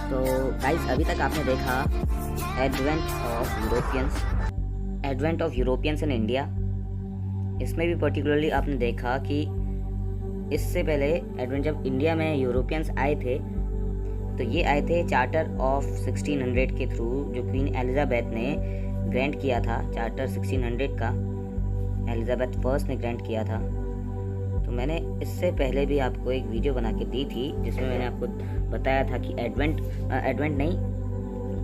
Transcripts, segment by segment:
तो गाइस अभी तक आपने देखा advent of Europeans in India. इसमें भी पर्टिकुलरली आपने देखा कि इससे पहले एडवेंट जब इंडिया में यूरोपियंस आए थे तो ये आए थे चार्टर ऑफ 1600 के थ्रू, जो क्वीन एलिजाबेथ ने ग्रांट किया था। चार्टर 1600 का एलिजाबेथ फर्स्ट ने ग्रांट किया था। तो मैंने इससे पहले भी आपको एक वीडियो बना के दी थी जिसमें मैंने आपको बताया था कि एडवेंट नहीं,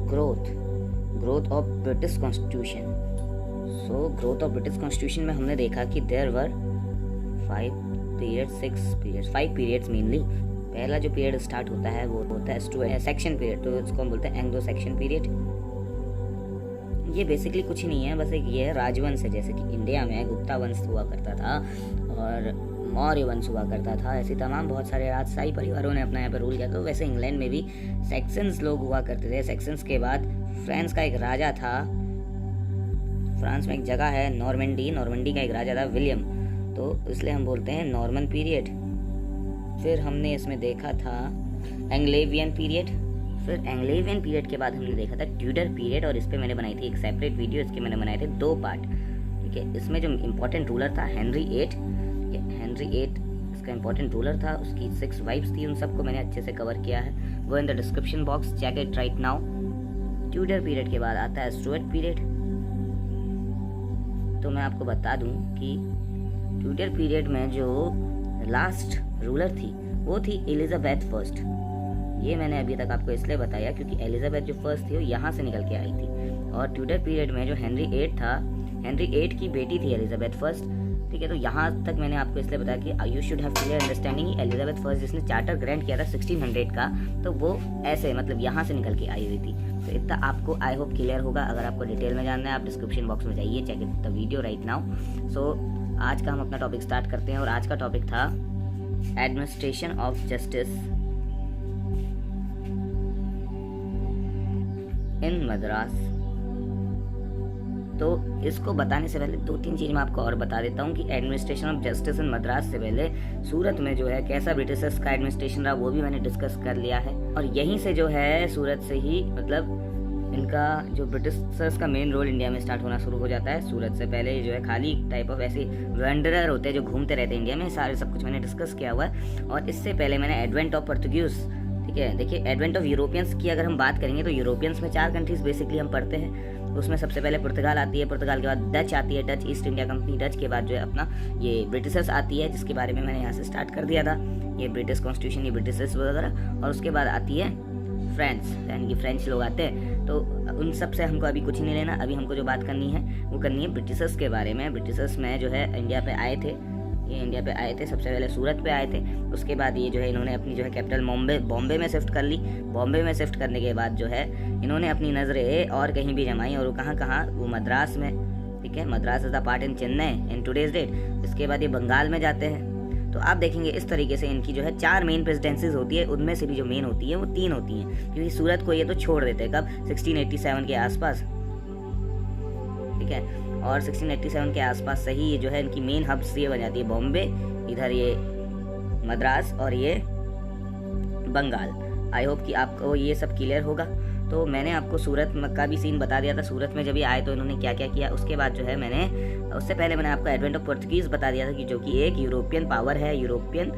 growth of British constitution. So growth of British constitution में हमने देखा कि देयर वर 5 पीरियड्स मेनली। पहला जो पीरियड स्टार्ट होता है वो होता है सेक्शन पीरियड, तो इसको हम बोलते हैं एंग्लो सेक्शन पीरियड। ये बेसिकली कुछ ही नहीं है, बस एक ये है राजवंश है। जैसे कि इंडिया में गुप्ता वंश हुआ करता था और मौर्य वंश हुआ करता था, ऐसे तमाम बहुत सारे राजशाही परिवारों ने अपना यहाँ पर रूल किया। तो वैसे इंग्लैंड में भी सेक्शंस लोग हुआ करते थे। सेक्शंस के बाद फ्रांस का एक राजा था, फ्रांस में एक जगह है नॉर्मंडी का एक राजा था विलियम, तो इसलिए हम बोलते हैं नॉर्मन पीरियड। फिर हमने इसमें देखा था एंग्लेवियन पीरियड। फिर एंग्लेवियन पीरियड के बाद हमने देखा था ट्यूडर पीरियड, और इस पर मैंने बनाई थी एक सेपरेट वीडियो। इसके मैंने बनाए थे 2 पार्ट, ठीक है। इसमें जो इम्पोर्टेंट रूलर था हेनरी 8 इसका इम्पोर्टेंट रूलर था, उसकी 6 वाइफ्स थी, उन सबको मैंने अच्छे से कवर किया है। Go in the description box, check it right now. Tudor period के बाद आता है स्टुअर्ट पीरियड। तो मैं आपको बता दूं कि ट्यूडर पीरियड में जो लास्ट रूलर थी वो थी एलिजाबेथ फर्स्ट। ये मैंने अभी तक आपको इसलिए बताया क्योंकि एलिजाबेथ जो फर्स्ट थी वो यहाँ से निकल के आई थी। और ट्यूडर पीरियड में जो हेनरी 8 था, हेनरी 8 की बेटी थी एलिजाबेथ फर्स्ट, ठीक है। तो यहाँ तक मैंने आपको इसलिए बताया कि you should have clear understanding. Elizabeth first जिसने चार्टर ग्रांट किया था 1600 का, तो वो ऐसे मतलब यहाँ से निकल के आई हुई थी। तो इतना आपको आई होप क्लियर होगा। अगर आपको डिटेल में जानना है आप डिस्क्रिप्शन बॉक्स में जाइए, check it the video right now. So आज का हम अपना टॉपिक स्टार्ट करते हैं, और आज का टॉपिक था administration of justice in Madras. तो इसको बताने से पहले 2-3 चीज़ मैं आपको और बता देता हूँ कि administration of justice in Madras से पहले सूरत में जो है कैसा ब्रिटिशर्स का एडमिनिस्ट्रेशन रहा वो भी मैंने डिस्कस कर लिया है। और यहीं से जो है सूरत से ही मतलब इनका जो ब्रिटिशर्स का मेन रोल इंडिया में स्टार्ट होना शुरू हो जाता है। सूरत से पहले जो है खाली टाइप ऑफ ऐसे वेंडरर होते हैं जो घूमते रहते हैं इंडिया में, सारे सब कुछ मैंने डिस्कस किया हुआ है। और इससे पहले मैंने एडवेंट ऑफ पोर्तुगीज, ठीक है। देखिए एडवेंट ऑफ यूरोपियंस की अगर हम बात करेंगे तो यूरोपियंस में 4 कंट्रीज बेसिकली हम पढ़ते हैं। उसमें सबसे पहले पुर्तगाल आती है, पुर्तगाल के बाद डच आती है, Dutch east India company, Dutch के बाद जो है अपना ये ब्रिटिशर्स आती है, जिसके बारे में मैंने यहाँ से स्टार्ट कर दिया था, ये ब्रिटिश कॉन्स्टिट्यूशन, ये ब्रिटिशर्स वगैरह। और उसके बाद आती है फ्रेंच, यानी कि फ्रेंच लोग आते हैं। तो उन सब से हमको अभी कुछ नहीं लेना। अभी हमको जो बात करनी है वो करनी है ब्रिटिशर्स के बारे में। ब्रिटिशर्स में जो है इंडिया पे आए थे, ये इंडिया पे आए थे, सबसे पहले सूरत पे आए थे। उसके बाद ये जो है इन्होंने अपनी जो है कैपिटल बॉम्बे में शिफ्ट कर ली। बॉम्बे में शिफ्ट करने के बाद जो है इन्होंने अपनी नज़रें और कहीं भी जमाई, और वो कहाँ वो मद्रास में, ठीक है। Madras is the part in Chennai in today's date. इसके बाद ये बंगाल में जाते हैं। तो आप देखेंगे इस तरीके से इनकी जो है 4 मेन प्रेसिडेंसीज होती है, उनमें से भी जो मेन होती है वो 3 होती हैं, क्योंकि सूरत को ये तो छोड़ देते हैं कब 1687 के आसपास, ठीक है। और 1687 के आसपास से ही ये जो है इनकी मेन हब्स ये बन जाती है बॉम्बे, इधर ये मद्रास और ये बंगाल। आई होप कि आपको ये सब क्लियर होगा। तो मैंने आपको सूरत का भी सीन बता दिया था, सूरत में जब ये आए तो इन्होंने क्या क्या किया। उसके बाद जो है उससे पहले मैंने आपको एडवेंट ऑफ पोर्तुगीज बता दिया था कि जो कि एक यूरोपियन पावर है, यूरोपियन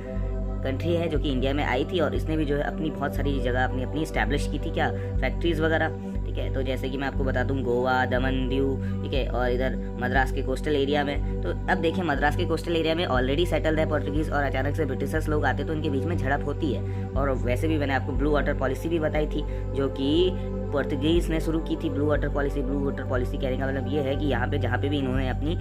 कंट्री है जो कि इंडिया में आई थी, और इसने भी जो है अपनी बहुत सारी जगह अपनी इस्टेब्लिश की थी, क्या फैक्ट्रीज वगैरह, ठीक है। तो जैसे कि मैं आपको बता दूं गोवा, दमन, दीव, ठीक है, और इधर मद्रास के कोस्टल एरिया में। तो अब देखिए मद्रास के कोस्टल एरिया में ऑलरेडी सेटल्ड है पोर्तुगीज, और अचानक से ब्रिटिशर्स लोग आते तो इनके बीच में झड़प होती है। और वैसे भी मैंने आपको ब्लू वाटर पॉलिसी भी बताई थी जो कि पोर्तुगीज ने शुरू की थी। ब्लू वाटर पॉलिसी कहने का मतलब ये है कि यहाँ पे जहाँ पे भी इन्होंने अपनी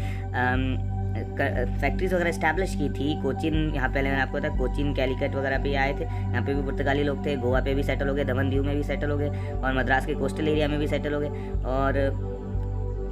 फैक्ट्रीज वगैरह इस्टेब्लिश की थी, कोचिन, यहाँ पहले मैंने आपको बताया कोचिन, कैलिकट वगैरह पे आए थे, यहाँ पे भी पुर्तगाली लोग थे। गोवा पे भी सेटल हो गए, दमन दीव में भी सेटल हो गए, और मद्रास के कोस्टल एरिया में भी सेटल हो गए, और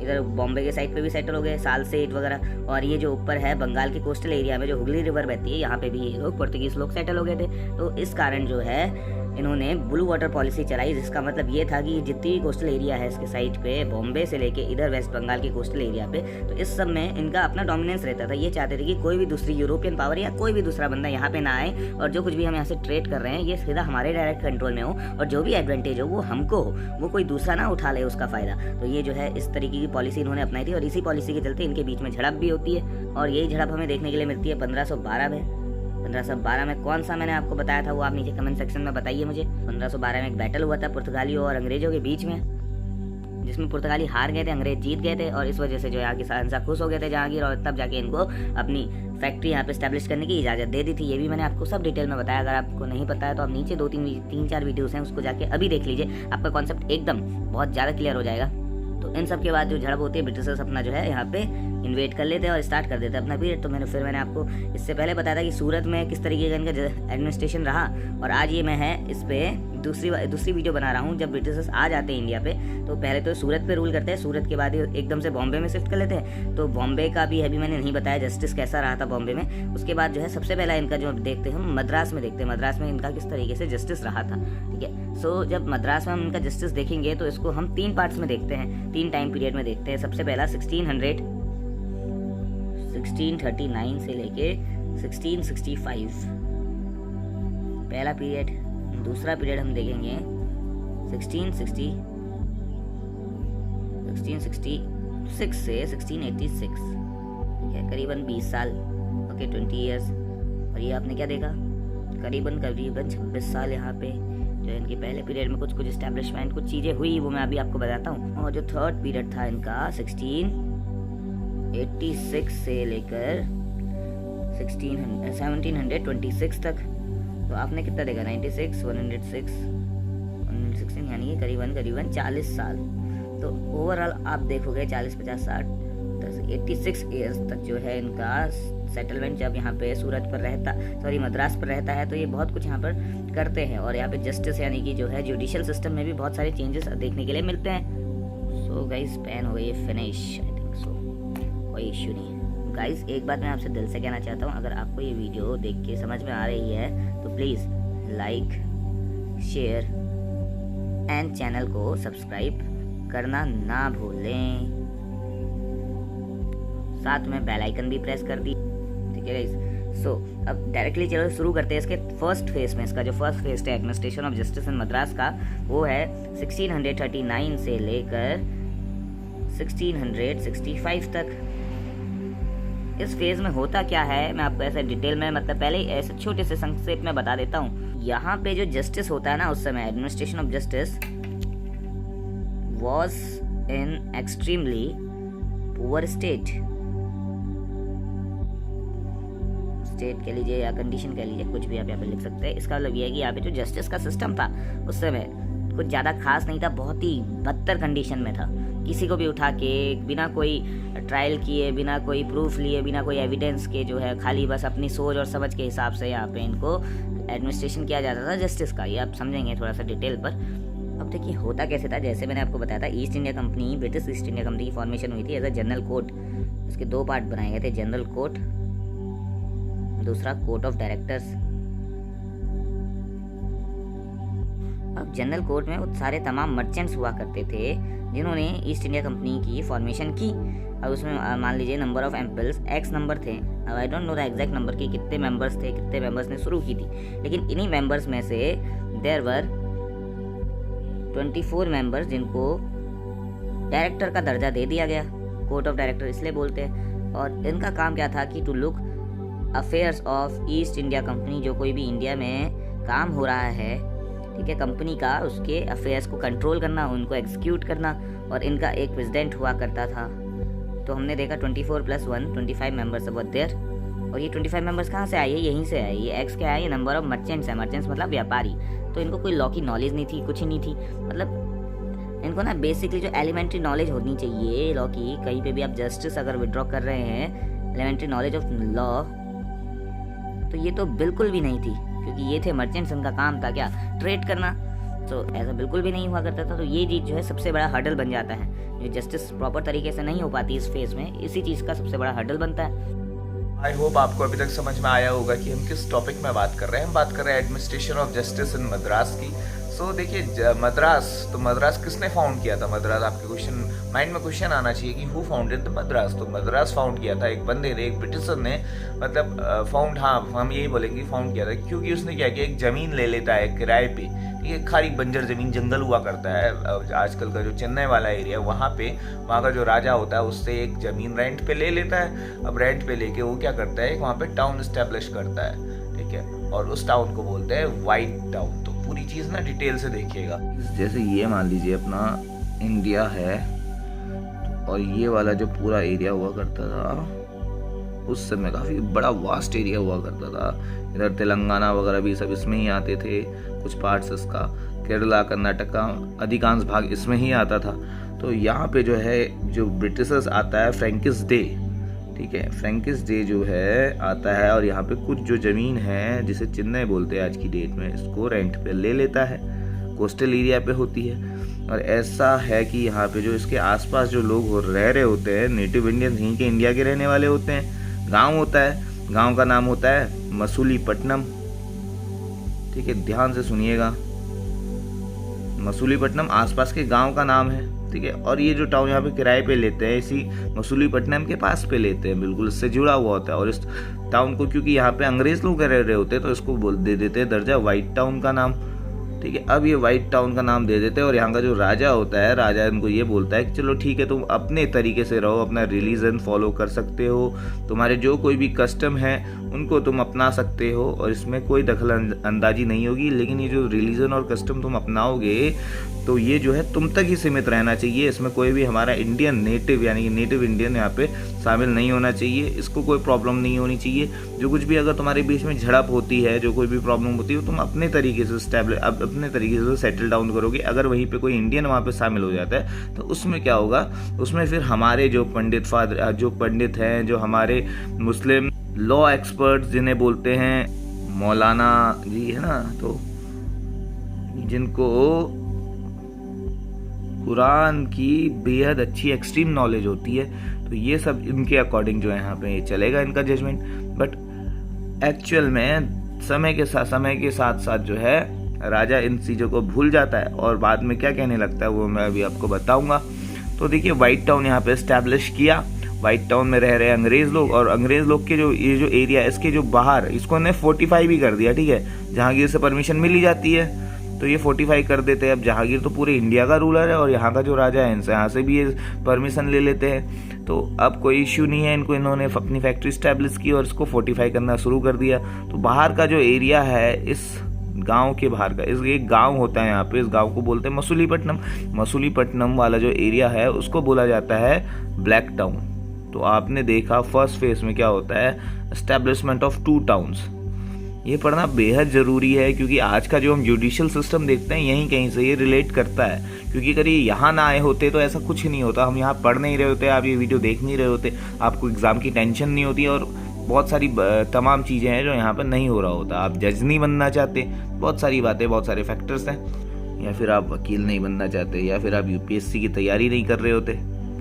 इधर बॉम्बे के साइड पे भी सेटल हो गए, सालसेट वगैरह। और ये जो ऊपर है बंगाल के कोस्टल एरिया में जो हुगली रिवर बहती है, यहाँ पे भी ये लोग पोर्तुगीज लोग सेटल हो गए थे। तो इस कारण जो है इन्होंने ब्लू वाटर पॉलिसी चलाई, जिसका मतलब ये था कि जितनी भी कोस्टल एरिया है इसके साइड पे, बॉम्बे से लेके इधर वेस्ट बंगाल के कोस्टल एरिया पे, तो इस सब में इनका अपना डोमिनेंस रहता था। ये चाहते थे कि कोई भी दूसरी यूरोपियन पावर या कोई भी दूसरा बंदा यहाँ पे ना आए, और जो कुछ भी हम यहाँ से ट्रेड कर रहे हैं ये सीधा हमारे डायरेक्ट कंट्रोल में हो, और जो भी एडवांटेज हो वो हमको हो, वो कोई दूसरा ना उठा ले उसका फ़ायदा। तो ये जो है इस तरीके की पॉलिसी इन्होंने अपनाई थी, और इसी पॉलिसी के चलते इनके बीच में झड़प भी होती है। और यही झड़प हमें देखने के लिए मिलती है 1512 में। 1512 में कौन सा मैंने आपको बताया था वो आप नीचे कमेंट सेक्शन में बताइए मुझे। 1512 में एक बैटल हुआ था पुर्तगालियों और अंग्रेजों के बीच में, जिसमें पुर्तगाली हार गए थे, अंग्रेज जीत गए थे, और इस वजह से जो यहाँ के शहंशाह खुश हो गए थे जहांगीर, और तब जाके इनको अपनी फैक्ट्री यहाँ पे स्टैब्लिश करने की इजाज़त दे दी थी। ये भी मैंने आपको सब डिटेल में बताया। अगर आपको नहीं पता है तो आप नीचे 2-3-4 वीडियोस हैं, उसको जाके अभी देख लीजिए, आपका कॉन्सेप्ट एकदम बहुत ज़्यादा क्लियर हो जाएगा। तो इन सब के बाद जो झड़प होती है, ब्रिटिशर्स अपना जो है यहाँ पे इन्वेट कर लेते हैं और स्टार्ट कर देते हैं अपना पीरियड। तो मैंने आपको इससे पहले बताया था कि सूरत में किस तरीके का इनका एडमिनिस्ट्रेशन रहा, और आज ये मैं है इस पे दूसरी वीडियो बना रहा हूँ। जब ब्रिटिशर्स आ जाते हैं इंडिया पे तो पहले तो सूरत पे रूल करते हैं, सूरत के बाद एकदम से बॉम्बे में शिफ्ट कर लेते हैं। तो बॉम्बे का भी अभी मैंने नहीं बताया जस्टिस कैसा रहा था बॉम्बे में। उसके बाद जो है सबसे पहला इनका जो देखते हैं हम मद्रास में देखते हैं, मद्रास में इनका किस तरीके से जस्टिस रहा था। ठीक है, सो जब मद्रास में हम इनका जस्टिस देखेंगे तो इसको हम 3 पार्ट्स में देखते हैं, 3 टाइम पीरियड में देखते हैं। सबसे पहला 1639 से लेके 1665 पहला पीरियड। दूसरा पीरियड हम देखेंगे 1666 से 1686, ठीक है, करीबन 20 साल, ओके 20 ईयर्स। और ये आपने क्या देखा, करीबन 26 साल यहाँ पे जो इनके पहले पीरियड में कुछ इस्टेब्लिशमेंट, कुछ चीज़ें हुई, वो मैं अभी आपको बताता हूँ। और जो थर्ड पीरियड था इनका 1686 से लेकर 1726 तक, तो आपने कितना देखा 96, 106, 116, यानी कि करीबन 40 साल। तो ओवरऑल आप देखोगे 40, 50, 60, 86 ईयर्स तक जो है इनका सेटलमेंट जब यहाँ पे सूरत पर रहता, मद्रास पर रहता है, तो ये बहुत कुछ यहाँ पर करते हैं। और यहाँ पे जस्टिस यानी कि जो है जुडिशियल सिस्टम में भी बहुत सारे चेंजेस देखने के लिए मिलते हैं। सो गाइस पेन हो गई है फिनिश, आई थिंक सो, कोई इश्यू नहीं है। गाइस एक बात मैं आपसे दिल से कहना चाहता हूँ, अगर आपको ये वीडियो देख के समझ में आ रही है तो please like, share and channel को सब्सक्राइब करना ना भूलें, साथ में बेल आइकन भी प्रेस कर दी। ठीक है गाइस, सो अब डायरेक्टली चलो शुरू करते हैं इसके फर्स्ट फेज में। इसका जो फर्स्ट फेज है administration of justice in Madras का, वो है 1639 से लेकर 1665 तक। इस फेज में होता क्या है मैं आपको ऐसे डिटेल में, मतलब पहले ऐसे छोटे से संक्षेप में बता देता हूँ। यहाँ पे जो जस्टिस होता है ना, उस समय administration of justice was in extremely poor state कह लीजिए या कंडीशन कह लीजिए, कुछ भी आप यहाँ पे लिख सकते हैं। इसका मतलब ये है कि यहाँ पे जो जस्टिस का सिस्टम था उस समय कुछ ज़्यादा खास नहीं था, बहुत ही बदतर कंडीशन में था। किसी को भी उठा के बिना कोई ट्रायल किए, बिना कोई प्रूफ लिए, बिना कोई एविडेंस के जो है खाली बस अपनी सोच और समझ के हिसाब से यहाँ पे इनको एडमिनिस्ट्रेशन किया जाता था जस्टिस का। ये आप समझेंगे थोड़ा सा डिटेल पर। अब देखिए होता कैसे था, जैसे मैंने आपको बताया था east India company, British east India company की फॉर्मेशन हुई थी एज अ जनरल कोर्ट। इसके 2 पार्ट बनाए गए थे, जनरल कोर्ट, दूसरा कोर्ट ऑफ डायरेक्टर्स। अब जनरल कोर्ट में वो सारे तमाम मर्चेंट्स हुआ करते थे जिन्होंने ईस्ट इंडिया कंपनी की फॉर्मेशन की। अब उसमें मान लीजिए नंबर ऑफ एम्पल्स X नंबर थे। अब I don't know the exact number की कितने मेंबर्स थे, कितने मेंबर्स ने शुरू की थी, लेकिन इन्हीं मेंबर्स में से देयर वर 24 मेंबर्स जिनको डायरेक्टर का दर्जा दे दिया गया। कोर्ट ऑफ डायरेक्टर इसलिए बोलते हैं। और इनका काम क्या था कि to look affairs of East India company, जो कोई भी इंडिया में काम हो रहा है, ठीक है, कंपनी का, उसके अफेयर्स को कंट्रोल करना, उनको एग्जीक्यूट करना। और इनका एक प्रेसिडेंट हुआ करता था। तो हमने देखा 24 + 1 25 मेंबर्स अब देयर। और ये 25 मेंबर्स कहाँ से आए, यहीं से आए। ये X क्या है, ये नंबर ऑफ मर्चेंट्स है। मर्चेंट्स मतलब व्यापारी। तो इनको कोई लॉ की नॉलेज नहीं थी, कुछ ही नहीं थी। मतलब इनको ना बेसिकली जो एलिमेंट्री नॉलेज होनी चाहिए लॉ की, कहीं पे भी आप जस्टिस अगर विड्रॉ कर रहे हैं, एलिमेंट्री नॉलेज ऑफ लॉ, तो ये तो बिल्कुल भी नहीं थी, क्योंकि ये थे मर्चेंट्स। इनका काम था क्या, ट्रेड करना। तो ऐसा बिल्कुल भी नहीं हुआ करता था। तो ये चीज़ जो है सबसे बड़ा हर्डल बन जाता है। जो जस्टिस प्रॉपर तरीके से नहीं हो पाती इस फेज में, इसी चीज़ का सबसे बड़ा हर्डल बनता है। आई होप आपको अभी तक समझ में आया होगा कि हम किस टॉपिक में बात कर रहे हैं। हम बात कर रहे हैं administration of justice in Madras की। सो देखिए मद्रास किसने फाउंड किया था? मद्रास, आपके क्वेश्चन माइंड में क्वेश्चन आना चाहिए कि हु फाउंडेड द मद्रास। तो मद्रास फाउंड किया था एक बंदे ने, एक ब्रिटिशर ने, मतलब फाउंड, हाँ हम यही बोलेंगे फाउंड किया था, क्योंकि उसने क्या किया, एक जमीन ले लेता है किराए पे। ये खाली बंजर जमीन, जंगल हुआ करता है आजकल का जो चेन्नई वाला एरिया, वहाँ का जो राजा होता है उससे एक जमीन रेंट पे ले लेता है। अब रेंट पे लेके वो क्या करता है, वहाँ पे टाउन एस्टेब्लिश करता है, ठीक है, और उस टाउन को बोलते हैं व्हाइट टाउन। तो पूरी चीज़ ना डिटेल से देखिएगा। जैसे ये मान लीजिए अपना इंडिया है, और ये वाला जो पूरा एरिया हुआ करता था उस समय काफ़ी बड़ा वास्ट एरिया हुआ करता था। इधर तेलंगाना वगैरह भी सब इसमें ही आते थे, कुछ पार्ट्स इसका, केरला, कर्नाटक का अधिकांश भाग इसमें ही आता था। तो यहाँ पे जो है, जो ब्रिटिशर्स आता है फ्रैंकिस डे, ठीक है, फ्रैंकिस डे जो है आता है, और यहाँ पे कुछ जो ज़मीन है जिसे चेन्नई बोलते हैं आज की डेट में, इसको रेंट पे ले लेता है। कोस्टल एरिया पे होती है, और ऐसा है कि यहाँ पे जो इसके आसपास जो लोग रह रहे होते हैं, नेटिव इंडियंस यहीं के इंडिया के रहने वाले होते हैं। गांव होता है, गांव का नाम होता है मसूलीपट्टनम, ठीक है, ध्यान से सुनिएगा। मसूलीपट्टनम आसपास के गांव का नाम है, ठीक है। और ये जो टाउन यहाँ पे किराए पे लेते हैं, इसी मसूलीपट्टनम के पास पे लेते हैं, बिल्कुल इससे जुड़ा हुआ होता है। और इस टाउन को क्योंकि यहाँ पे अंग्रेज लोग रह रहे होते हैं, तो इसको दे देते हैं दर्जा व्हाइट टाउन का नाम, ठीक है। अब ये व्हाइट टाउन का नाम दे देते हैं, और यहाँ का जो राजा होता है, राजा इनको ये बोलता है कि चलो ठीक है, तुम अपने तरीके से रहो, अपना रिलीजन फॉलो कर सकते हो, तुम्हारे जो कोई भी कस्टम है उनको तुम अपना सकते हो, और इसमें कोई दखल अंदाजी नहीं होगी। लेकिन ये जो रिलीजन और कस्टम तुम अपनाओगे तो ये जो है तुम तक ही सीमित रहना चाहिए, इसमें कोई भी हमारा इंडियन नेटिव यानी कि नेटिव इंडियन यहाँ पे शामिल नहीं होना चाहिए, इसको कोई प्रॉब्लम नहीं होनी चाहिए। जो कुछ भी अगर तुम्हारे बीच में झड़प होती है, जो कोई भी प्रॉब्लम होती है, तुम अपने तरीके से अपने तरीके से सेटल डाउन करोगे। अगर वहीं पे कोई इंडियन वहाँ पे शामिल हो जाता है तो उसमें क्या होगा, उसमें फिर हमारे जो पंडित हैं, जो हमारे मुस्लिम लॉ एक्सपर्ट्स जिन्हें बोलते हैं मौलाना जी, है ना, तो जिनको कुरान की बेहद अच्छी एक्सट्रीम नॉलेज होती है, तो ये सब इनके अकॉर्डिंग जो है यहाँ पे चलेगा इनका जजमेंट। बट एक्चुअल में समय के साथ साथ जो है राजा इन चीज़ों को भूल जाता है, और बाद में क्या कहने लगता है वो मैं अभी आपको बताऊंगा। तो देखिए व्हाइट टाउन यहाँ पे एस्टैब्लिश किया। व्हाइट टाउन में रह रहे अंग्रेज लोग, और अंग्रेज लोग के ये जो एरिया है, इसके जो बाहर, इसको ने 45 भी कर दिया, ठीक है। जहांगीर से परमिशन मिल ही जाती है तो ये 45 कर देते हैं। अब जहांगीर तो पूरे इंडिया का रूलर है, और यहाँ का जो राजा है इनसे यहाँ से भी ये परमिशन ले लेते हैं। तो अब कोई इश्यू नहीं है इनको, इन्होंने अपनी फैक्ट्री स्टैब्लिश की और इसको 45 करना शुरू कर दिया। तो बाहर का जो एरिया है, इस गांव के बाहर का, इस एक गांव होता है यहाँ पे, इस गांव को बोलते हैं मसूलीपट्टनम। मसूलीपट्टनम वाला जो एरिया है उसको बोला जाता है ब्लैक टाउन। तो आपने देखा फर्स्ट फेज में क्या होता है, एस्टैब्लिशमेंट ऑफ 2 टाउन्स। ये पढ़ना बेहद ज़रूरी है, क्योंकि आज का जो हम जुडिशियल सिस्टम देखते हैं यहीं कहीं से ये रिलेट करता है। क्योंकि अगर ये यहाँ ना आए होते तो ऐसा कुछ नहीं होता, हम यहाँ पढ़ नहीं रहे होते, आप ये वीडियो देख नहीं रहे होते, आपको एग्ज़ाम की टेंशन नहीं होती, और बहुत सारी तमाम चीज़ें हैं जो यहाँ पर नहीं हो रहा होता। आप जज नहीं बनना चाहते, बहुत सारी बातें, बहुत सारे फैक्टर्स हैं, या फिर आप वकील नहीं बनना चाहते, या फिर आप यूपीएससी की तैयारी नहीं कर रहे होते।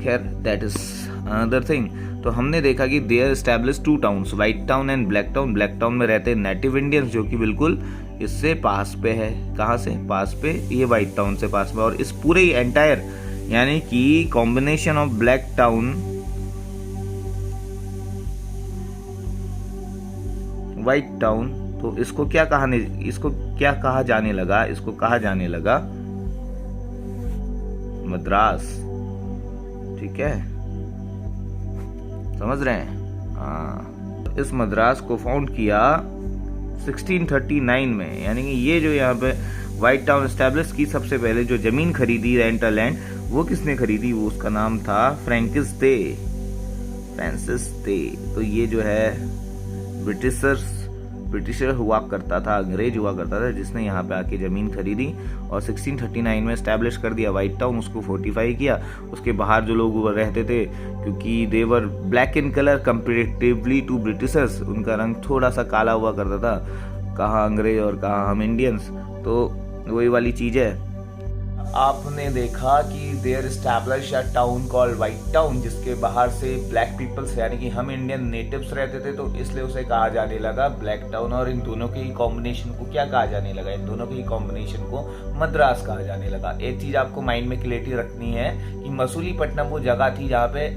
खैर दैट इज़ अनदर थिंग। तो हमने देखा कि there establish 2 towns, white town and black town. Black town में रहते हैं नेटिव इंडियंस, जो कि बिल्कुल इससे पास पे है। कहाँ से पास पे? ये व्हाइट टाउन से पास में। और इस पूरे एंटायर यानी कि combination of black town, white town, तो इसको क्या कहा जाने लगा? इसको कहा जाने लगा मद्रास, ठीक है, समझ रहे हैं? हाँ, इस मद्रास को फाउंड किया 1639 में। यानी कि ये जो यहाँ पे व्हाइट टाउन एस्टैब्लिश की, सबसे पहले जो जमीन खरीदी रेंटल लैंड, वो किसने खरीदी? वो उसका नाम था फ्रैंसिस डे। तो ये जो है ब्रिटिशर हुआ करता था, अंग्रेज हुआ करता था, जिसने यहाँ पे आके ज़मीन खरीदी और 1639 में एस्टैब्लिश कर दिया व्हाइट टाउन। उसको फोर्टिफाई किया। उसके बाहर जो लोग रहते थे, क्योंकि they were black in colour comparatively to Britishers, उनका रंग थोड़ा सा काला हुआ करता था, कहाँ अंग्रेज और कहाँ हम इंडियंस, तो वही वाली चीज़ है। आपने देखा कि there establish a town called white town, जिसके बाहर से ब्लैक पीपल्स यानी कि हम इंडियन नेटिव्स रहते थे, तो इसलिए उसे कहा जाने लगा ब्लैक टाउन। और इन दोनों के ही कॉम्बिनेशन को क्या कहा जाने लगा, इन दोनों के ही कॉम्बिनेशन को मद्रास कहा जाने लगा। एक चीज आपको माइंड में क्लियरिटी रखनी है कि मसूलीपट्टनम वो जगह थी जहाँ पे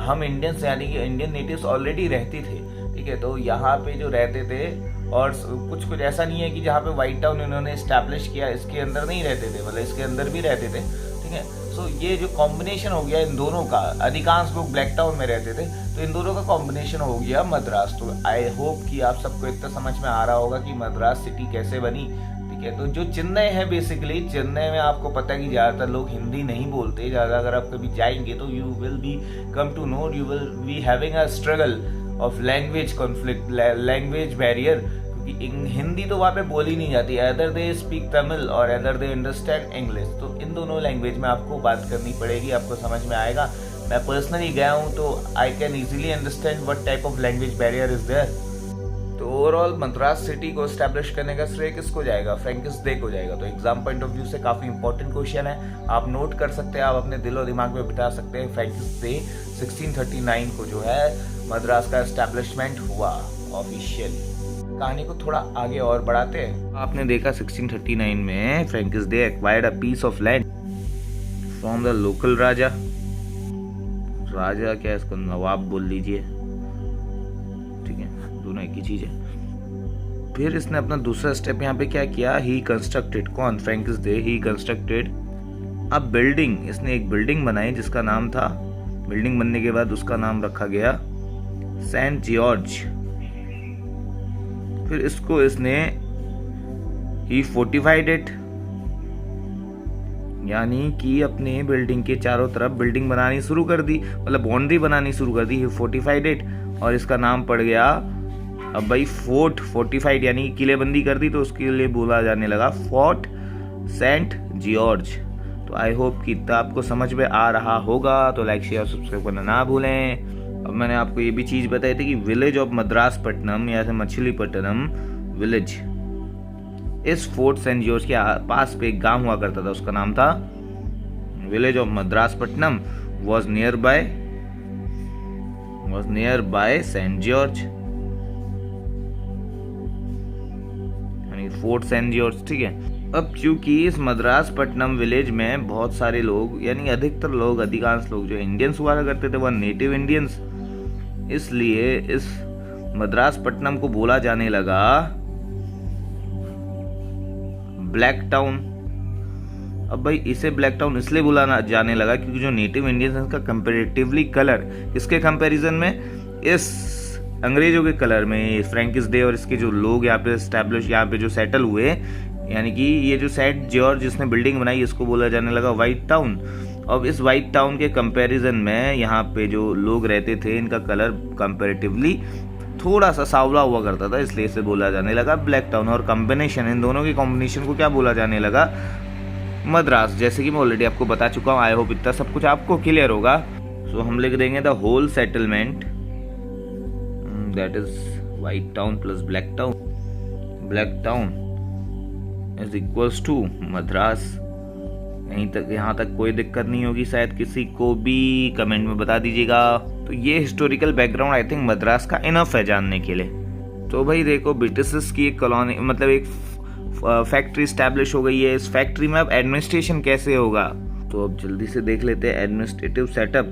हम इंडियंस यानी कि इंडियन नेटिव्स ऑलरेडी रहते थे, ठीक है। तो यहाँ पे जो रहते थे, और कुछ ऐसा नहीं है कि जहाँ पे व्हाइट टाउन इन्होंने एस्टैब्लिश किया इसके अंदर नहीं रहते थे, मतलब इसके अंदर भी रहते थे, ठीक है। सो ये जो कॉम्बिनेशन हो गया इन दोनों का, अधिकांश लोग ब्लैक टाउन में रहते थे, तो इन दोनों का कॉम्बिनेशन हो गया मद्रास। तो आई होप कि आप सबको इतना समझ में आ रहा होगा कि मद्रास सिटी कैसे बनी, ठीक है। तो जो चेन्नई है, बेसिकली चेन्नई में आपको पता है कि ज़्यादातर लोग हिंदी नहीं बोलते ज़्यादा। अगर आप कभी जाएंगे तो you will be come to know, you will be having a struggle of language conflict, language barrier. Hindi तो वहाँ पे बोली नहीं जाती, अदर दे स्पीक तमिल और अदर दे अंडरस्टैंड इंग्लिश। तो इन दोनों लैंग्वेज में आपको बात करनी पड़ेगी, आपको समझ में आएगा। मैं पर्सनली गया हूँ तो I can easily understand what type of language barrier is there. तो ओवरऑल मद्रास सिटी को एस्टैब्लिश करने का श्रेय किसको जाएगा, फ्रैंकिस डे को जाएगा। तो एग्जाम पॉइंट ऑफ व्यू से काफी इंपॉर्टेंट क्वेश्चन है, आप नोट कर सकते हैं, आप अपने दिल और दिमाग में बिठा सकते हैं। फ्रैंकिस डे 1639 को जो है मद्रास का एस्टैब्लिशमेंट हुआ ऑफिशियली। कहानी को थोड़ा आगे और बढ़ाते हैं। आपने देखा 1639 में Francis Day acquired a piece of land from the local raja क्या इसको नवाब बोल लीजिए, ठीक है, दोनों एक ही चीज है। फिर इसने अपना दूसरा स्टेप यहाँ पे क्या किया, ही कंस्ट्रक्टेड, कौन, फ्रैंकिस डे, ही कंस्ट्रक्टेड अ बिल्डिंग, इसने एक बिल्डिंग बनाई जिसका नाम था, बिल्डिंग बनने के बाद उसका नाम रखा गया सेंट जॉर्ज। फिर इसको इसने ही फोर्टिफाइड इट, यानी कि अपने बिल्डिंग के चारों तरफ बिल्डिंग बनानी शुरू कर दी, मतलब बाउंड्री बनानी शुरू कर दी, ही फोर्टिफाइड इट। और इसका नाम पड़ गया, अब भाई फोर्ट, फोर्टिफाइड यानी किलेबंदी कर दी, तो उसके लिए बोला जाने लगा फोर्ट सेंट जॉर्ज। तो आई होप कि इतना आपको समझ में आ रहा होगा। तो लाइक शेयर सब्सक्राइब करना ना भूलें। अब मैंने आपको ये भी चीज बताई थी कि विलेज ऑफ मद्रासपट्टनम या मछलीपट्टनम विलेज, इस फोर्ट सेंट जॉर्ज के पास पे एक गांव हुआ करता था, उसका नाम था village of Madraspattinam, was near by Saint George, यानी फोर्ट सेंट जॉर्ज, ठीक है। अब क्योंकि इस मद्रासपट्टनम विलेज में बहुत सारे लोग, यानी अधिकतर लोग, अधिकांश लोग जो इंडियंस हुआ करते थे वह नेटिव इंडियंस, इसलिए इस मद्रासपट्टनम को बोला जाने लगा ब्लैक टाउन। अब भाई इसे ब्लैक टाउन इसलिए बोला जाने लगा क्योंकि जो नेटिव इंडियंस का कंपैरेटिवली कलर, इसके कंपैरिजन में, इस अंग्रेजों के कलर में, फ्रैंकिस डे और इसके जो लोग यहाँ पे एस्टैब्लिश, यहाँ पे जो सेटल हुए, यानी कि ये जो सेंट जॉर्ज जिसने बिल्डिंग बनाई, इसको बोला जाने लगा व्हाइट टाउन। अब इस व्हाइट टाउन के कंपैरिजन में यहाँ पे जो लोग रहते थे इनका कलर कंपैरेटिवली थोड़ा सा सांवला हुआ करता था, इसलिए इसे बोला जाने लगा ब्लैक टाउन। और कॉम्बिनेशन, इन दोनों के कॉम्बिनेशन को क्या बोला जाने लगा, मद्रास। जैसे कि मैं ऑलरेडी आपको बता चुका हूँ, आई होप इतना सब कुछ आपको क्लियर होगा। सो हम लिख देंगे the whole settlement, that is white town plus black town, black town is equals to Madras. यहीं तक, यहाँ तक कोई दिक्कत नहीं होगी शायद किसी को भी, कमेंट में बता दीजिएगा। तो ये historical background I think Madras का इनफ है जानने के लिए। तो भाई देखो, ब्रिटिशर्स की एक कॉलोनी, मतलब एक फैक्ट्री स्टैब्लिश हो गई है। इस फैक्ट्री में अब एडमिनिस्ट्रेशन कैसे होगा, तो अब जल्दी से देख लेते हैं एडमिनिस्ट्रेटिव सेटअप।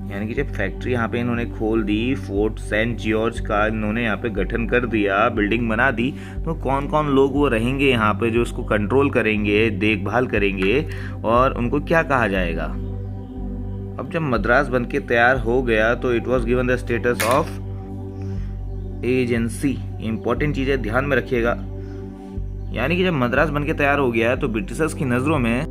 यानी कि जब फैक्ट्री यहाँ पे इन्होंने खोल दी, फोर्ट सेंट जॉर्ज का इन्होंने यहाँ पे गठन कर दिया, बिल्डिंग बना दी, तो कौन कौन लोग वो रहेंगे यहाँ पे जो इसको कंट्रोल करेंगे, देखभाल करेंगे, और उनको क्या कहा जाएगा। अब जब मद्रास बन के तैयार हो गया तो it was given the status of agency. Important चीज है, ध्यान में रखिएगा। यानी कि जब मद्रास बन के तैयार हो गया तो ब्रिटिशर्स की नजरों में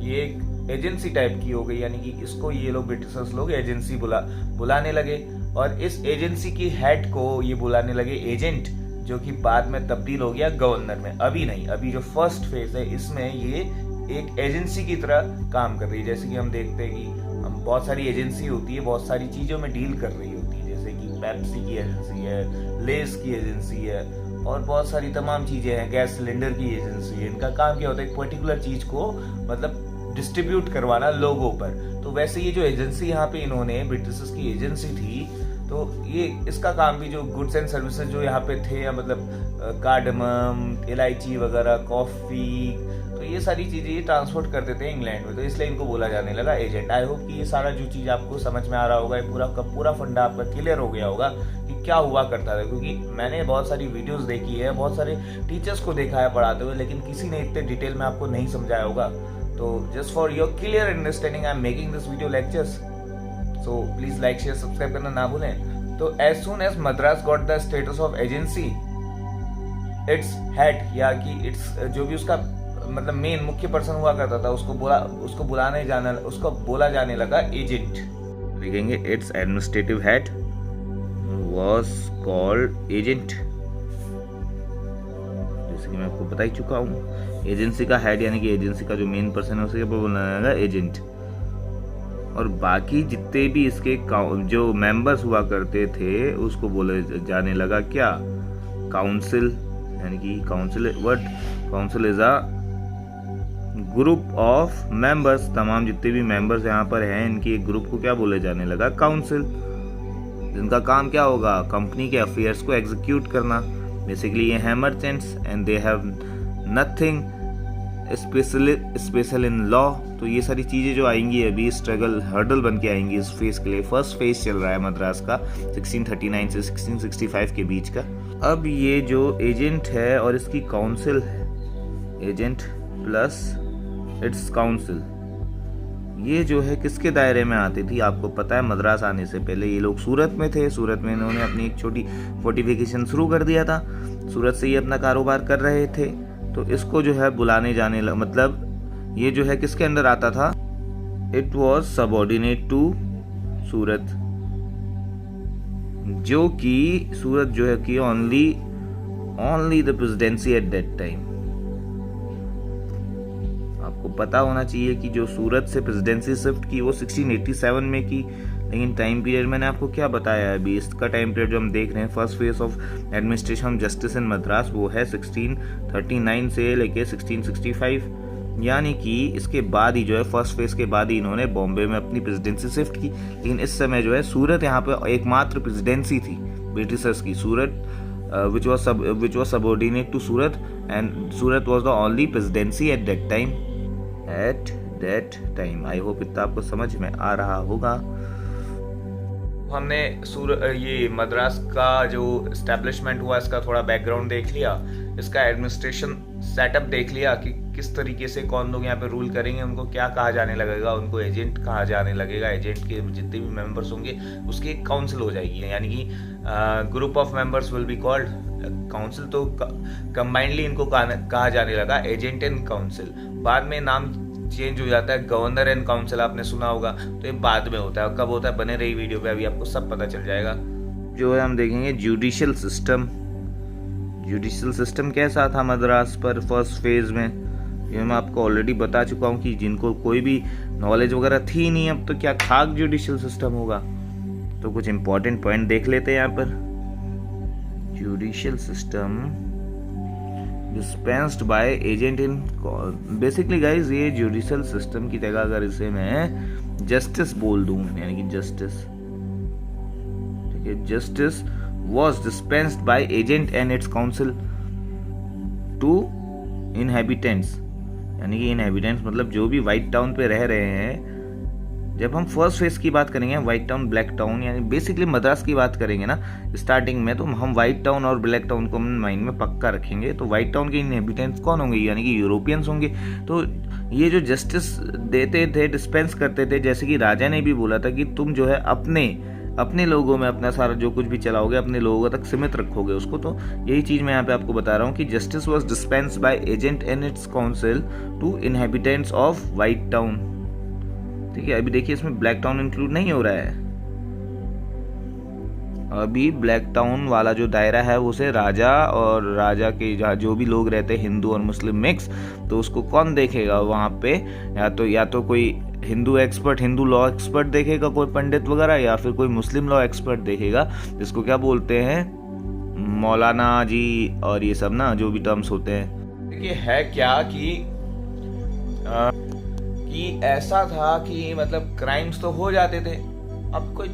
ये एक एजेंसी टाइप की हो गई, यानी कि इसको ये लोग ब्रिटिशर्स लोग एजेंसी बुलाने लगे। और इस एजेंसी की हेड को ये बुलाने लगे एजेंट, जो कि बाद में तब्दील हो गया गवर्नर में। अभी नहीं, अभी जो फर्स्ट फेज है इसमें ये एक एजेंसी की तरह काम कर रही है। जैसे कि हम देखते हैं कि हम बहुत सारी एजेंसी होती है, बहुत सारी चीजों में डील कर रही होती है, जैसे कि पेप्सी की एजेंसी है, लेस की एजेंसी है, और बहुत सारी तमाम चीज़ें हैं। गैस सिलेंडर की एजेंसी है, इनका काम क्या होता है, एक पर्टिकुलर चीज़ को मतलब डिस्ट्रीब्यूट करवाना लोगों पर। तो वैसे ये जो एजेंसी यहाँ पे इन्होंने ब्रिटिशर्स की एजेंसी थी, तो ये इसका काम भी जो गुड्स एंड सर्विसेज जो यहाँ पे थे, या मतलब कार्डमम, इलायची वगैरह, कॉफ़ी, तो ये सारी चीज़ें ये ट्रांसपोर्ट करते थे इंग्लैंड में, तो इसलिए इनको बोला जाने लगा एजेंट। आई होप कि ये सारा जो चीज़ आपको समझ में आ रहा होगा, ये पूरा का पूरा फंडा आपका क्लियर हो गया होगा कि क्या हुआ करता था। क्योंकि मैंने बहुत सारी वीडियोस देखी है, बहुत सारे टीचर्स को देखा है पढ़ाते हुए, लेकिन किसी ने इतने डिटेल में आपको नहीं समझाया होगा। तो just for your clear understanding I am making this video lectures, so please like share subscribe करना ना भूलें। तो as soon as Madras got the status of agency, its head, या कि इट्स जो भी उसका मतलब मेन मुख्य पर्सन हुआ करता था, उसको बोला जाने लगा एजेंट। लिखेंगे it's administrative head was called agent, जैसे कि मैं आपको बता ही चुका हूँ। एजेंसी का हेड यानी कि एजेंसी का जो मेन पर्सन है उसे बोला जाएगा एजेंट। और बाकी जितने भी इसके जो मेंबर्स हुआ करते थे उसको बोले जाने लगा क्या, काउंसिल, यानी कि council is a group of members. तमाम जितने भी मेंबर्स यहाँ पर हैं, इनकी एक ग्रुप को क्या बोले जाने लगा, काउंसिल। जिनका काम क्या होगा, कंपनी के अफेयर्स को एग्जीक्यूट करना। बेसिकली ये हैं merchants and they have nothing special in law. तो ये सारी चीज़ें जो आएंगी अभी स्ट्रगल हर्डल बन के आएंगी इस फेज के लिए। फर्स्ट फेज चल रहा है मद्रास का 1639 से 1665 के बीच का। अब ये जो एजेंट है और इसकी काउंसिल है, एजेंट प्लस इट्स काउंसिल, ये जो है किसके दायरे में आती थी आपको पता है। मद्रास आने से पहले ये लोग सूरत में थे। सूरत में इन्होंने अपनी एक छोटी फोर्टिफिकेशन शुरू कर दिया था। सूरत से ये अपना कारोबार कर रहे थे। तो इसको जो है बुलाने जाने मतलब ये जो है किसके अंडर आता था, इट वॉज सबऑर्डिनेट टू सूरत, जो कि सूरत जो है कि only the presidency at that time. आपको पता होना चाहिए कि जो सूरत से प्रेसिडेंसी शिफ्ट की वो 1687 में की, लेकिन टाइम पीरियड मैंने आपको क्या बताया अभी, इसका टाइम पीरियड जो हम देख रहे हैं first phase of administration of justice in Madras, वो है 1639 से लेके 1665। यानी कि इसके बाद ही जो है फर्स्ट फेज के बाद ही इन्होंने बॉम्बे में अपनी प्रेसिडेंसी शिफ्ट की। लेकिन इस समय जो है सूरत यहाँ पे एकमात्र प्रेसिडेंसी थी ब्रिटिशर्स की, सूरत which was subordinate to Surat, and Surat was the only presidency at that time. I hope इतना आपको समझ में आ रहा होगा। हमने ये मद्रास का जो एस्टेब्लिशमेंट हुआ इसका थोड़ा बैकग्राउंड देख लिया, इसका एडमिनिस्ट्रेशन सेटअप देख लिया कि किस तरीके से कौन लोग यहाँ पे रूल करेंगे, उनको क्या कहा जाने लगेगा, उनको एजेंट कहा जाने लगेगा। एजेंट के जितने भी मेंबर्स होंगे उसकी एक काउंसिल हो जाएगी, यानी कि group of members will be called council. तो कंबाइंडली इनको कहा जाने लगा एजेंट एंड काउंसिल। बाद में नाम चेंज हो जाता है गवर्नर एंड काउंसिल, आपने सुना होगा, तो ये बाद में होता है। कब होता है बने रही वीडियो पे, अभी आपको सब पता चल जाएगा। जो है हम देखेंगे जुडिशियल सिस्टम कैसा था मद्रास पर फर्स्ट फेज में, ये मैं आपको ऑलरेडी बता चुका हूँ कि जिनको कोई भी नॉलेज वगैरह थी नहीं, अब तो क्या खाक जुडिशियल सिस्टम होगा। तो कुछ इंपॉर्टेंट पॉइंट देख लेते हैं यहाँ पर। Judicial system dispensed by agent in, basically guys ये जुडिशियल सिस्टम की जगह अगर इसे मैं जस्टिस बोल दूं, यानी कि जस्टिस, ठीक है, justice was dispensed by agent and its council to inhabitants, यानी कि इनहेबिटेंट्स मतलब जो भी व्हाइट टाउन पे रह रहे हैं। जब हम फर्स्ट फेज की बात करेंगे व्हाइट टाउन ब्लैक टाउन, यानी बेसिकली मद्रास की बात करेंगे ना स्टार्टिंग में, तो हम व्हाइट टाउन और ब्लैक टाउन को माइंड में पक्का रखेंगे। तो व्हाइट टाउन के इनहेबिटेंट्स कौन होंगे, यानी कि यूरोपियंस होंगे। तो ये जो जस्टिस देते थे, डिस्पेंस करते थे, जैसे कि राजा ने भी बोला था कि तुम जो है अपने लोगों में अपना सारा जो कुछ भी चलाओगे अपने लोगों तक सीमित रखोगे उसको। तो यही चीज़ मैं यहाँ पे आपको बता रहा हूँ कि justice was dispensed by agent and its council to inhabitants of white town. ठीक है, अभी देखिए इसमें ब्लैक टाउन इंक्लूड नहीं हो रहा है। अभी ब्लैक टाउन वाला जो दायरा है वो से राजा और राजा के जो भी लोग रहते हैं हिंदू और मुस्लिम मिक्स, तो उसको कौन देखेगा वहाँ पे, या तो कोई Hindu expert, Hindu law expert देखेगा, कोई पंडित वगैरह, या फिर कोई मुस्लिम लॉ एक्सपर्ट देखेगा, जिसको क्या बोलते हैं मौलाना जी और ये सब ना जो भी टर्म्स होते हैं। देखिए है क्या कि ऐसा था कि मतलब क्राइम्स तो हो जाते थे। अब कोई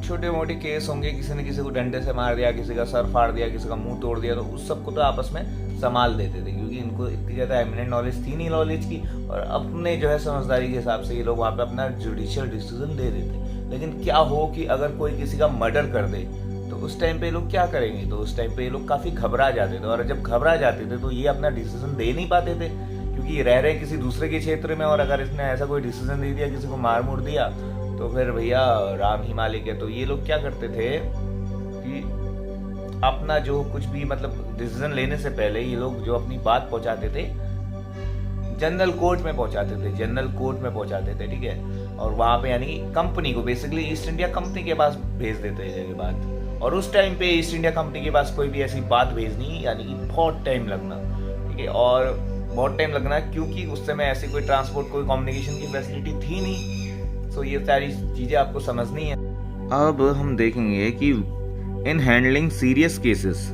छोटे मोटे केस होंगे, किसी ने किसी को डंडे से मार दिया, किसी का सर फाड़ दिया, किसी का मुंह तोड़ दिया, तो उस सब को तो आपस में संभाल देते थे, क्योंकि इनको इतनी ज़्यादा एमिनेंट नॉलेज थी नहीं नॉलेज की, और अपने जो है समझदारी के हिसाब से ये लोग वहाँ पे अपना जुडिशियल डिसीजन दे देते। लेकिन क्या हो कि अगर कोई किसी का मर्डर कर दे तो उस टाइम पे ये लोग क्या करेंगे, तो उस टाइम पे ये लोग काफ़ी घबरा जाते थे, और जब घबरा जाते थे तो ये अपना डिसीजन दे नहीं पाते थे, क्योंकि रह रहे किसी दूसरे के क्षेत्र में, और अगर इसने ऐसा कोई डिसीजन दे दिया, किसी को मार मुड़ दिया, तो फिर भैया राम ही मालिक है। तो ये लोग क्या करते थे कि अपना जो कुछ भी मतलब डिसीजन लेने से पहले ये लोग जो अपनी बात पहुंचाते थे जनरल कोर्ट में पहुंचाते थे, ठीक है, और वहां पे यानी कि कंपनी को, बेसिकली ईस्ट इंडिया कंपनी के पास भेज देते थे ये बात। और उस टाइम पे ईस्ट इंडिया कंपनी के पास कोई भी ऐसी बात भेजनी यानी कि बहुत टाइम लगना, ठीक है, और बहुत टाइम लगना क्योंकि उस समय ऐसी कोई ट्रांसपोर्ट, कोई कम्युनिकेशन की फैसिलिटी थी नहीं। तो ये सारी चीज़ें आपको समझनी है। अब हम देखेंगे कि इन हैंडलिंग सीरियस केसेस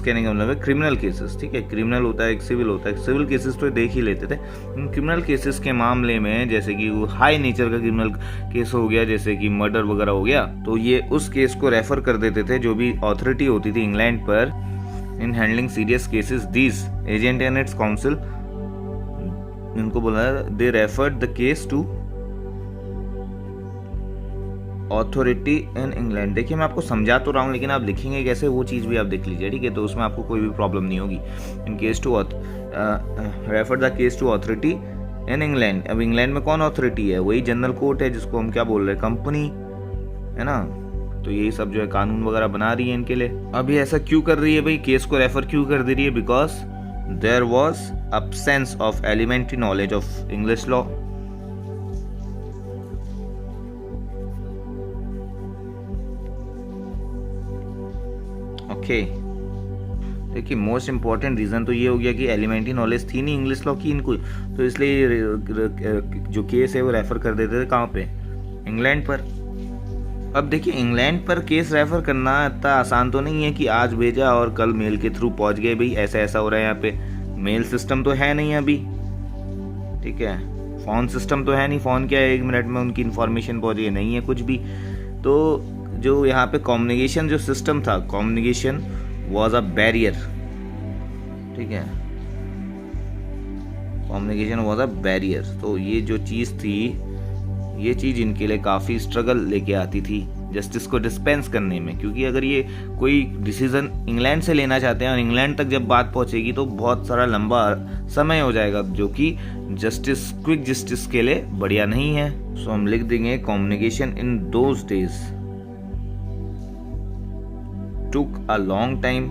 कहने का मतलब है क्रिमिनल केसेस, ठीक है। क्रिमिनल होता है, एक सिविल होता है। सिविल केसेस तो देख ही लेते थे। क्रिमिनल केसेस के मामले में जैसे कि वो हाई नेचर का क्रिमिनल केस हो गया, जैसे कि मर्डर वगैरह हो गया, तो ये उस केस को रेफर कर देते थे जो भी अथॉरिटी होती थी इंग्लैंड पर। In handling serious cases this agent and its council, इनको बोला they referred the case to authority in England. देखिए मैं आपको समझा तो रहा हूँ, लेकिन आप लिखेंगे कैसे वो चीज़ भी आप देख लीजिए, ठीक है, तो उसमें आपको कोई भी प्रॉब्लम नहीं होगी। In case to refer the case to authority in England. अब इंग्लैंड में कौन अथॉरिटी है? वही जनरल कोर्ट है, जिसको हम क्या बोल रहे हैं, कंपनी, है ना। तो यही सब जो है कानून वगैरह बना रही है इनके लिए। अब ये ऐसा क्यों कर रही है भाई, केस को रेफर क्यों कर दे रही है? Because there was absence of elementary knowledge of English law. Okay, देखिए मोस्ट इम्पॉर्टेंट रीज़न तो ये हो गया कि एलिमेंट्री नॉलेज थी नहीं इंग्लिश लॉ की इनको, तो इसलिए जो केस है वो रेफ़र कर देते थे कहाँ पे, इंग्लैंड पर। अब देखिए इंग्लैंड पर केस रेफ़र करना इतना आसान तो नहीं है कि आज भेजा और कल मेल के थ्रू पहुँच गए भाई, ऐसा ऐसा हो रहा है यहाँ पे। मेल सिस्टम तो है नहीं अभी, ठीक है, फ़ोन सिस्टम तो है नहीं, फ़ोन क्या है 1 मिनट में उनकी इन्फॉर्मेशन पहुँच गई, नहीं है कुछ भी। तो जो यहाँ पे कम्युनिकेशन जो सिस्टम था, कम्युनिकेशन वॉज अ बैरियर, ठीक है, कम्युनिकेशन वॉज अ बैरियर। तो ये जो चीज़ थी, ये चीज़ इनके लिए काफ़ी स्ट्रगल लेके आती थी जस्टिस को डिस्पेंस करने में, क्योंकि अगर ये कोई डिसीज़न इंग्लैंड से लेना चाहते हैं और इंग्लैंड तक जब बात पहुंचेगी तो बहुत सारा लंबा समय हो जाएगा, जो कि जस्टिस, क्विक जस्टिस के लिए बढ़िया नहीं है। सो हम लिख देंगे communication in those days took a long time.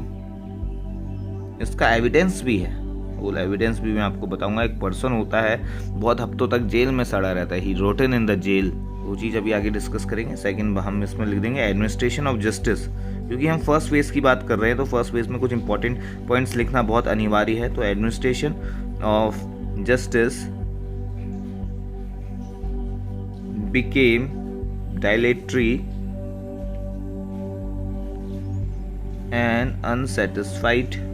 इसका एविडेंस भी है, वो एविडेंस भी मैं आपको बताऊंगा। एक पर्सन होता है बहुत हफ्तों तक जेल में सड़ा रहता है, ही रोटन इन द जेल, वो चीज़ अभी आगे डिस्कस करेंगे। सेकंड हम इसमें लिख देंगे एडमिनिस्ट्रेशन ऑफ जस्टिस, क्योंकि हम फर्स्ट फेज की बात कर रहे हैं तो फर्स्ट फेज में कुछ इंपॉर्टेंट पॉइंट्स लिखना बहुत अनिवार्य है। तो administration of justice became dilatory and unsatisfied.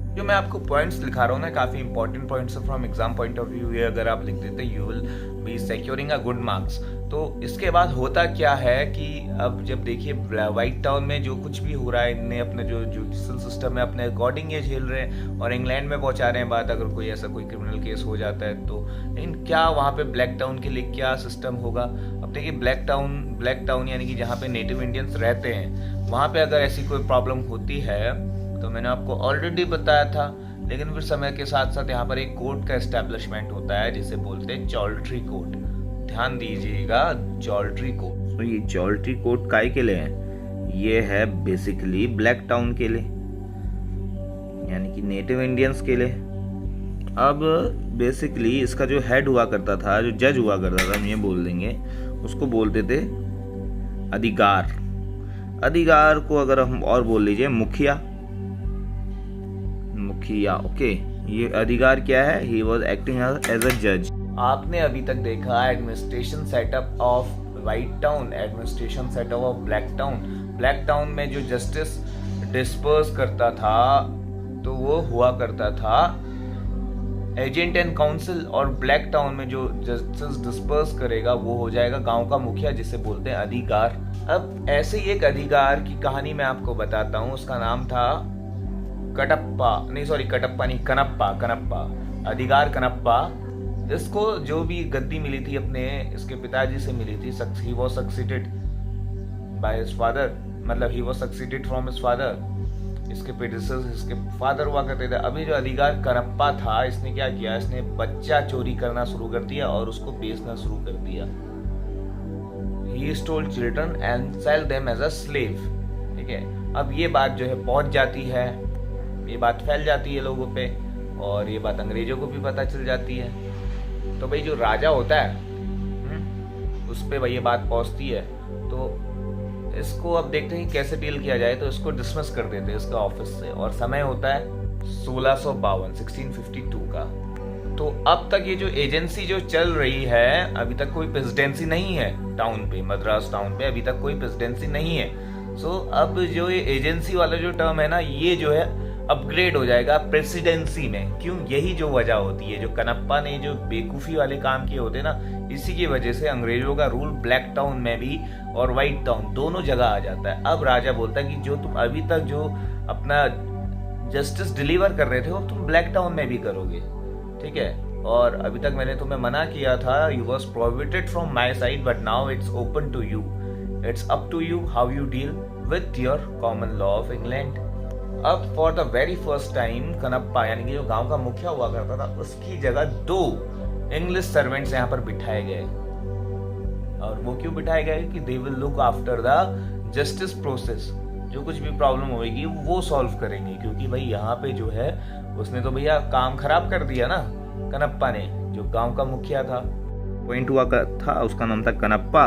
जो मैं आपको पॉइंट्स लिखा रहा हूँ ना, काफ़ी important points from exam point of view, ये अगर आप लिख देते you will B securing a good marks. तो इसके बाद होता क्या है कि अब जब देखिए व्हाइट टाउन में जो कुछ भी हो रहा है, इनने अपने जो जुडिशल सिस्टम है अपने अकॉर्डिंग ये झेल रहे हैं और इंग्लैंड में पहुंचा रहे हैं बात, अगर कोई ऐसा कोई क्रिमिनल केस हो जाता है तो। लेकिन क्या वहाँ पे ब्लैक टाउन के लिए क्या सिस्टम होगा? अब देखिए ब्लैक टाउन यानी कि जहाँ पे नेटिव इंडियंस रहते हैं, वहाँ पे अगर ऐसी कोई प्रॉब्लम होती है तो मैंने आपको ऑलरेडी बताया था, लेकिन फिर समय के साथ साथ यहाँ पर एक कोर्ट का एस्टेब्लिशमेंट होता है जिसे बोलते हैं चॉल्ट्री कोर्ट। ध्यान दीजिएगा, चॉल्ट्री कोर्ट। तो ये चॉल्ट्री कोर्ट काय के लिए है? ये है बेसिकली ब्लैक टाउन के लिए, यानी कि नेटिव इंडियंस के लिए। अब बेसिकली इसका जो हेड हुआ करता था, जो जज हुआ करता था, हम ये बोल देंगे, उसको बोलते थे अधिकार। अधिकार को अगर हम और बोल लीजिए मुखिया, ओके। ये अधिकार क्या है? He was acting as a जज। आपने अभी तक देखा administration setup of white town, administration center of black town. Black town में जो जस्टिस डिस्पर्स करता था तो वो हुआ करता था एजेंट एंड काउंसिल, और ब्लैक टाउन में जो जस्टिस डिस्पर्स करेगा वो हो जाएगा गांव का मुखिया, जिसे बोलते हैं अधिकार। अब ऐसे ही एक अधिकार की कहानी मैं आपको बताता हूँ। उसका नाम था कनप्पा, अधिकार कनप्पा। इसको जो भी गद्दी मिली थी अपने इसके पिताजी से मिली थी। He was succeeded by his father, मतलब he was succeeded from his father. इसके प्रेडिसेसर इसके फादर हुआ करते थे। अभी जो अधिकार कनप्पा था, इसने क्या किया, इसने बच्चा चोरी करना शुरू कर दिया और उसको बेचना शुरू कर दिया। He stole children and sell them as a slave। ठीक है, अब ये बात जो है पहुंच जाती है, ये बात फैल जाती है लोगों पे, और ये बात अंग्रेजों को भी पता चल जाती है। तो भाई जो राजा होता है उस पे भाई ये बात पहुंचती है। तो इसको अब देखते हैं कैसे डील किया जाए। तो इसको डिसमिस कर देते हैं इसका ऑफिस से, और समय होता है 1652 का। तो अब तक ये जो एजेंसी जो चल रही है, अभी तक कोई प्रेसिडेंसी नहीं है टाउन पे, मद्रास टाउन पे अभी तक कोई प्रेसिडेंसी नहीं है। सो अब जो ये एजेंसी वाला जो टर्म है ना, ये जो है अपग्रेड हो जाएगा प्रेसिडेंसी में। क्यों? यही जो वजह होती है, जो कनप्पा ने जो बेवकूफ़ी वाले काम किए होते ना, इसी की वजह से अंग्रेजों का रूल ब्लैक टाउन में भी और व्हाइट टाउन दोनों जगह आ जाता है। अब राजा बोलता है कि जो तुम अभी तक जो अपना जस्टिस डिलीवर कर रहे थे वो तुम ब्लैक टाउन में भी करोगे। ठीक है, और अभी तक मैंने तुम्हें मना किया था, you was prohibited from my side, but now it's open to you, it's up to you how you deal with your common law of England. अब for the very first time Kanappa यानी कि जो गांव का मुखिया हुआ करता था, उसकी जगह 2 इंग्लिश सर्वेंट्स यहाँ पर बिठाए गए। और वो क्यों बिठाए गए? कि they will look after the justice process, जो कुछ भी प्रॉब्लम होगी वो सॉल्व करेंगे। क्योंकि भाई यहाँ पे जो है उसने तो भैया काम खराब कर दिया ना कनप्पा ने, जो गांव का मुखिया था, पॉइंट हुआ था, उसका नाम था कनप्पा।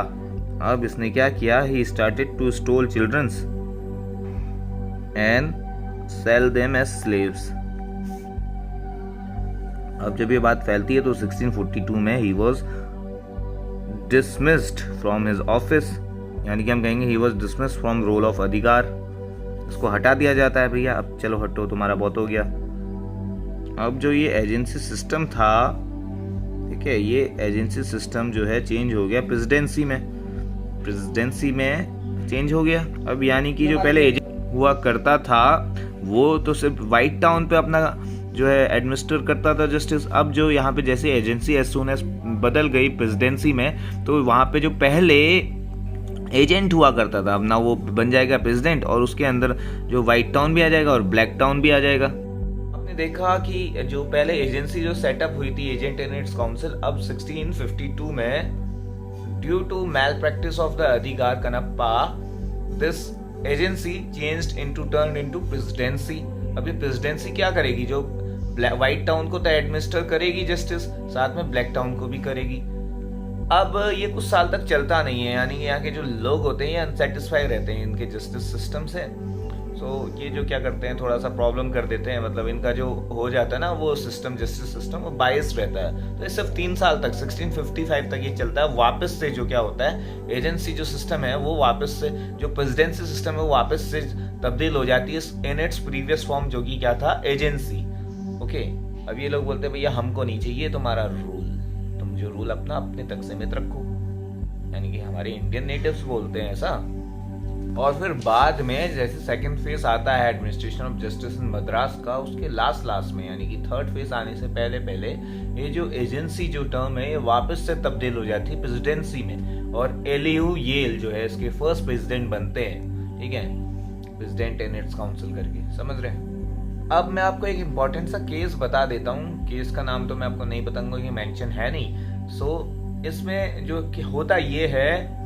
अब इसने क्या किया, he started to stole childrens and sell them as slaves. अब जब ये बात फैलती है तो 1642 में he was dismissed from his office, यानी कि हम कहेंगे he was dismissed from role of अधिकार। इसको हटा दिया जाता है, भैया अब चलो हटो, तुम्हारा बहुत हो गया। अब जो ये एजेंसी सिस्टम था, ठीक है, ये एजेंसी सिस्टम जो है चेंज हो गया प्रेसिडेंसी में चेंज हो गया। अब यानी कि जो पहले एजेंट हुआ करता था वो तो सिर्फ व्हाइट टाउन पे अपना जो है एडमिनिस्टर करता था जस्टिस। अब जो यहाँ पे जैसे एजेंसी एज सून एज बदल गई प्रेसिडेंसी में, तो वहाँ पे जो पहले एजेंट हुआ करता था, अब ना वो बन जाएगा प्रेसिडेंट, और उसके अंदर जो व्हाइट टाउन भी आ जाएगा और ब्लैक टाउन भी आ जाएगा। आपने देखा कि जो पहले एजेंसी जो सेटअप हुई थी, एजेंट एंड इट्स काउंसिल, अब 1652 में due to malpractice of the अधिकार Kanappa, this agency changed into turn into presidency. अभी प्रेसिडेंसी क्या करेगी, जो व्हाइट टाउन को तो एडमिनिस्टर करेगी जस्टिस, साथ में ब्लैक टाउन को भी करेगी। अब ये कुछ साल तक चलता नहीं है, यानी कि यहाँ के जो लोग होते हैं ये अनसेटिस्फाई रहते हैं इनके जस्टिस सिस्टम से। सो ये जो क्या करते हैं, थोड़ा सा प्रॉब्लम कर देते हैं, मतलब इनका जो हो जाता है ना वो सिस्टम, जस्टिस सिस्टम, वो बायस रहता है। तो ये सिर्फ 3 साल तक 1655 तक ये चलता है। वापस से जो क्या होता है, एजेंसी जो सिस्टम है वो वापस से, जो प्रेसिडेंसी सिस्टम है वो वापस से तब्दील हो जाती है इन इट्स प्रीवियस फॉर्म, जो कि क्या था, एजेंसी। ओके, अब ये लोग बोलते हैं भैया हमको नहीं चाहिए तुम्हारा रूल, तुम जो रूल अपना अपने तक सीमित रखो, यानी कि हमारे इंडियन नेटिव्स बोलते हैं ऐसा। और फिर बाद में जैसे सेकंड फेज आता है administration of justice in Madras का, उसके लास्ट में यानी कि थर्ड फेज आने से पहले ये जो एजेंसी जो टर्म है ये वापस से तब्दील हो जाती है प्रेसिडेंसी में, और एलियू येल जो है इसके फर्स्ट प्रेसिडेंट बनते हैं। ठीक है, प्रेसिडेंट एंड इट्स काउंसिल करके, समझ रहे हैं। अब मैं आपको एक इम्पॉर्टेंट सा केस बता देता हूँ। केस का नाम तो मैं आपको नहीं बताऊंगा, ये मेंशन है नहीं। सो इसमें जो होता ये है,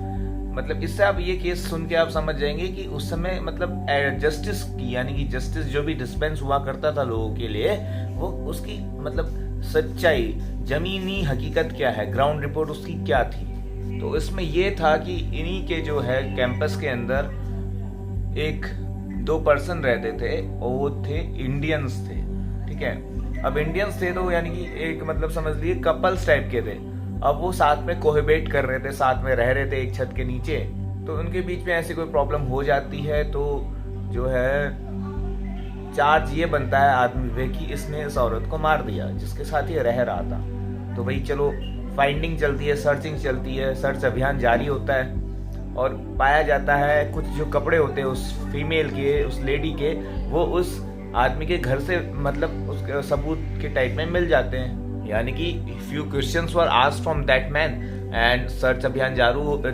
मतलब इससे आप ये केस सुन के आप समझ जाएंगे कि उस समय मतलब जस्टिस की, यानी कि जस्टिस जो भी डिस्पेंस हुआ करता था लोगों के लिए, वो उसकी मतलब सच्चाई, जमीनी हकीकत क्या है, ग्राउंड रिपोर्ट उसकी क्या थी। तो इसमें ये था कि इन्हीं के जो है कैंपस के अंदर 1-2 पर्सन रहते थे, और वो थे इंडियंस थे। ठीक है, अब इंडियंस थे तो यानी कि एक मतलब समझ लीजिए कपल्स टाइप के थे। अब वो साथ में कोहेबेट कर रहे थे, साथ में रह रहे थे एक छत के नीचे, तो उनके बीच में ऐसी कोई प्रॉब्लम हो जाती है तो जो है चार्ज ये बनता है आदमी पे कि इसने इस औरत को मार दिया जिसके साथ ये रह रहा था। तो भाई चलो फाइंडिंग चलती है, सर्चिंग चलती है, सर्च अभियान जारी होता है और पाया जाता है कुछ जो कपड़े होते हैं उस फीमेल के, उस लेडी के, वो उस आदमी के घर से मतलब उसके सबूत के टाइप में मिल जाते हैं। यानी कि few questions were asked from that man and search अभियान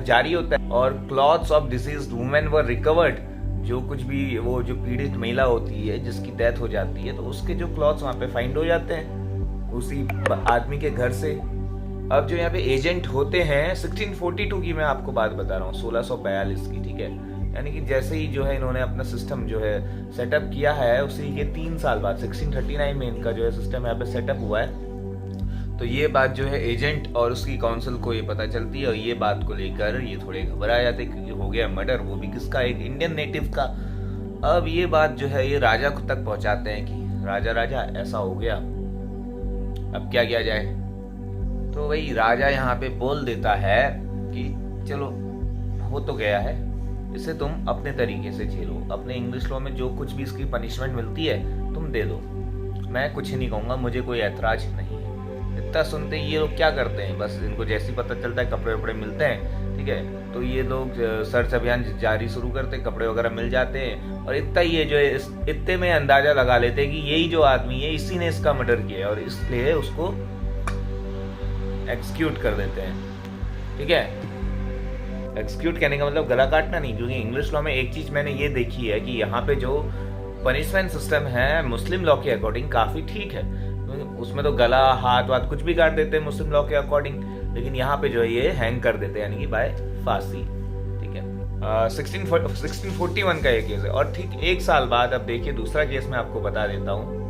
जारी होता है और clothes of deceased women were recovered. जो कुछ भी वो जो पीड़ित महिला होती है जिसकी डेथ हो जाती है तो उसके जो क्लॉथ्स वहाँ पे फाइंड हो जाते हैं उसी आदमी के घर से। अब जो यहाँ पे एजेंट होते हैं 1642 की मैं आपको बात बता रहा हूँ, 1642 की, ठीक है। यानी कि जैसे ही जो है इन्होंने अपना सिस्टम जो है सेटअप किया है उसी के 3 साल बाद 1639 में इनका जो है सिस्टम यहाँ पे सेटअप हुआ है। तो ये बात जो है एजेंट और उसकी काउंसिल को ये पता चलती है और ये बात को लेकर ये थोड़े घबरा जाते क्योंकि हो गया मर्डर, वो भी किसका, एक इंडियन नेटिव का। अब ये बात जो है ये राजा तक पहुंचाते हैं कि राजा ऐसा हो गया, अब क्या किया जाए। तो वही राजा यहाँ पे बोल देता है कि चलो हो तो गया है, इसे तुम अपने तरीके से झेलो, अपने इंग्लिश लॉ में जो कुछ भी इसकी पनिशमेंट मिलती है तुम दे दो, मैं कुछ नहीं कहूँगा, मुझे कोई ऐतराज नहीं है। इतना सुनते ही ये लोग क्या करते हैं, बस इनको जैसे ही पता चलता है कपड़े वपड़े मिलते हैं, ठीक है, तो ये लोग सर्च अभियान जारी शुरू करते हैं, कपड़े वगैरह मिल जाते हैं और इतना ही जो है इतने में अंदाजा लगा लेते हैं कि यही जो आदमी है इसी ने इसका मर्डर किया और इसलिए उसको एक्सक्यूट कर देते हैं, ठीक है। एक्सक्यूट कहने का मतलब गला काटना नहीं, क्योंकि इंग्लिश लॉ में एक चीज मैंने ये देखी है कि यहाँ पे जो पनिशमेंट सिस्टम है मुस्लिम लॉ के अकॉर्डिंग काफी ठीक है। उसमें तो गला हाथ वाथ कुछ भी काट देते हैं मुस्लिम लॉ के अकॉर्डिंग, लेकिन यहाँ पे जो है ये हैंग कर देते हैं, यानी कि बाय फांसी, ठीक है। 1641 का ये केस है और ठीक 1 साल बाद अब देखिए दूसरा केस मैं आपको बता देता हूँ।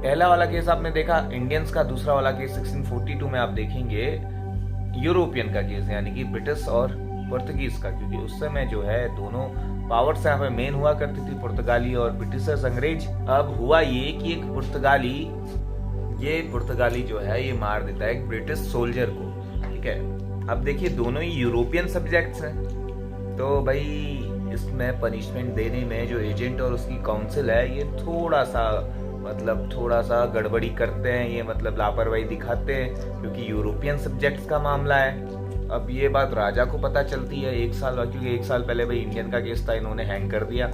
पहला वाला केस आपने देखा इंडियंस का, दूसरा वाला केस 1642 में आप देखेंगे यूरोपियन का केस, यानी कि ब्रिटिश और पुर्तगीज का, क्योंकि उस समय जो है दोनों पावर्स यहाँ पे मेन हुआ करती थी, पुर्तगाली और ब्रिटिशर्स अंग्रेज। अब हुआ ये कि एक पुर्तगाली जो है ये मार देता है एक ब्रिटिश सोल्जर को, ठीक है। अब देखिए दोनों ही यूरोपियन सब्जेक्ट्स हैं, तो भाई इसमें पनिशमेंट देने में जो एजेंट और उसकी काउंसिल है ये थोड़ा सा गड़बड़ी करते हैं, ये मतलब लापरवाही दिखाते हैं क्योंकि यूरोपियन सब्जेक्ट्स का मामला है। अब ये बात राजा को पता चलती है 1 साल बाद, क्योंकि 1 साल पहले भाई इंडियन का केस था, इन्होंने हैंग कर दिया,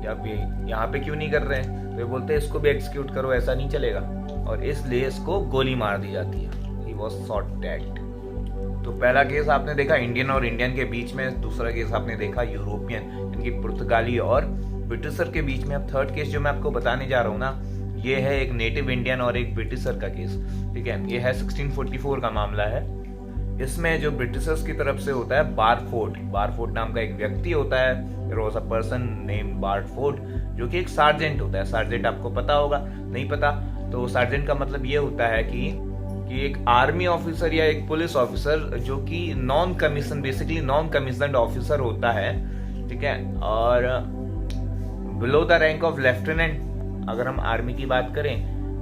अब यहाँ पे क्यों नहीं कर रहे हैं, तो ये बोलते हैं इसको भी एक्सिक्यूट करो, ऐसा नहीं चलेगा, और इसलिए इसको गोली मार दी जाती है। He was shot dead। तो पहला केस आपने देखा इंडियन और इंडियन के बीच में, दूसरा केस आपने देखा यूरोपियन यानी कि पुर्तगाली और ब्रिटिशर के बीच में। अब थर्ड केस जो मैं आपको बताने जा रहा हूँ ना, ये है एक नेटिव इंडियन और एक ब्रिटिशर का केस, ठीक है। ये है 1644 का मामला है। इसमें जो ब्रिटिशर्स की तरफ से होता है बारफोर्ड नाम का एक व्यक्ति होता है, there was a person name Barford, जो कि एक सार्जेंट होता है। सार्जेंट आपको पता होगा, नहीं पता तो सार्जेंट का मतलब ये होता है कि एक आर्मी ऑफिसर या एक पुलिस ऑफिसर जो कि नॉन कमीशन्ड ऑफिसर होता है, ठीक है। और below the rank of lieutenant अगर हम आर्मी की बात करें,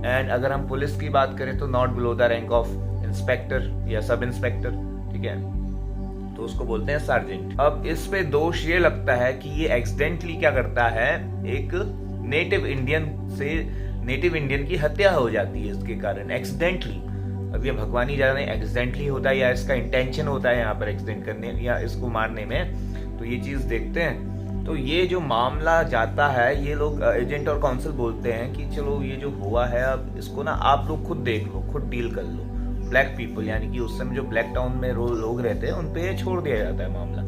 एंड अगर हम पुलिस की बात करें तो not below the rank of inspector या सब इंस्पेक्टर, ठीक है, तो उसको बोलते हैं सार्जेंट। अब इस पे दोष ये लगता है कि ये एक्सीडेंटली क्या करता है, एक नेटिव इंडियन की हत्या हो जाती है इसके कारण, एक्सीडेंटली। अब ये भगवान ही जाने एक्सीडेंटली होता है या इसका इंटेंशन होता है यहाँ पर एक्सीडेंट करने या इसको मारने में, तो ये चीज देखते हैं। तो ये जो मामला जाता है, ये लोग एजेंट और काउंसिल बोलते हैं कि चलो ये जो हुआ है अब इसको ना आप लोग खुद देख लो, खुद डील कर लो। ब्लैक पीपल यानी कि उस समय जो ब्लैक टाउन में लोग रहते हैं उन पे छोड़ दिया जाता है मामला,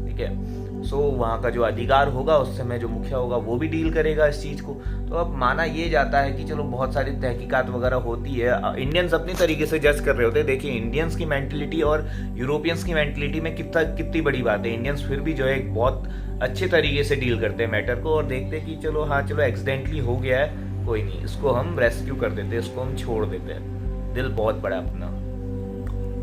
ठीक है। सो वहाँ का जो अधिकार होगा उस समय जो मुखिया होगा वो भी डील करेगा इस चीज को। तो अब माना ये जाता है कि चलो बहुत सारी तहकीकात वगैरह होती है, इंडियंस अपनी तरीके से जज कर रहे होते हैं। देखिए इंडियंस की मेंटलिटी और यूरोपियंस की मेंटलिटी में कितनी बड़ी बात है। इंडियंस फिर भी जो है बहुत अच्छे तरीके से डील करते हैं मैटर को और देखते हैं कि चलो एक्सीडेंटली हो गया है, कोई नहीं, इसको हम रेस्क्यू कर देते हैं, इसको हम छोड़ देते हैं, दिल बहुत बड़ा अपना।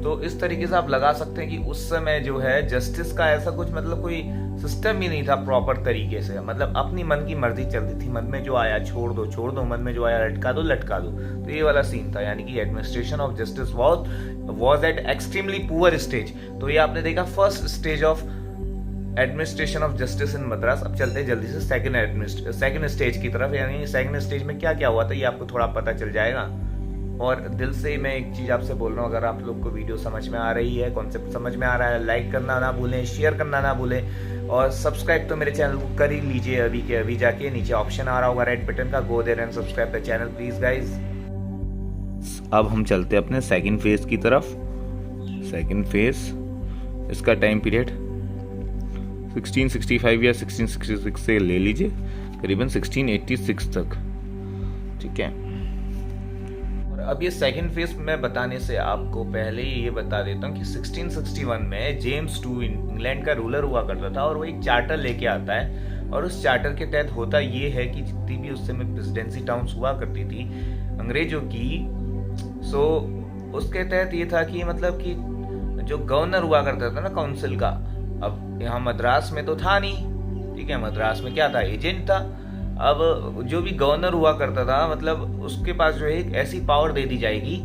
तो इस तरीके से आप लगा सकते हैं कि उस समय जो है जस्टिस का ऐसा कुछ मतलब कोई सिस्टम ही नहीं था प्रॉपर तरीके से, मतलब अपनी मन की मर्जी चलती थी, मन में जो आया छोड़ दो, मन में जो आया लटका दो। तो ये वाला सीन था, यानी कि administration of justice was at extremely poor stage. तो ये आपने देखा first stage of administration of justice in Madras. अब चलते हैं जल्दी से सेकंड स्टेज की तरफ, यानी सेकंड स्टेज में क्या क्या हुआ था ये आपको थोड़ा पता चल जाएगा। और दिल से मैं एक चीज़ आपसे बोल रहा हूँ, अगर आप लोग को वीडियो समझ में आ रही है, कॉन्सेप्ट समझ में आ रहा है, लाइक करना ना भूलें, शेयर करना ना भूलें, और सब्सक्राइब तो मेरे चैनल को कर ही लीजिए अभी के अभी। जाके नीचे ऑप्शन आ रहा होगा रेड बटन का, go there and subscribe the channel please guys. अब हम चलते हैं अपने सेकंड फेज की तरफ। सेकंड फेज, इसका टाइम पीरियड 1665 या 1666 से ले लीजिए, करीबन 1686 तक, ठीक है। और अब ये सेकंड फेज में बताने से आपको पहले ये बता देता हूँ कि 1661 में जेम्स II इंग्लैंड का रूलर हुआ करता था, और वो एक चार्टर लेके आता है, और उस चार्टर के तहत होता ये है कि जितनी भी उस समय प्रेसिडेंसी टाउन्स हुआ करती थी अंग्रेजों की, सो उसके तहत ये था कि मतलब कि जो गवर्नर हुआ करता था ना काउंसिल का, अब यहाँ मद्रास में तो था नहीं, ठीक है, मद्रास में क्या था, एजेंट था। अब जो भी गवर्नर हुआ करता था, मतलब उसके पास जो है एक ऐसी पावर दे दी जाएगी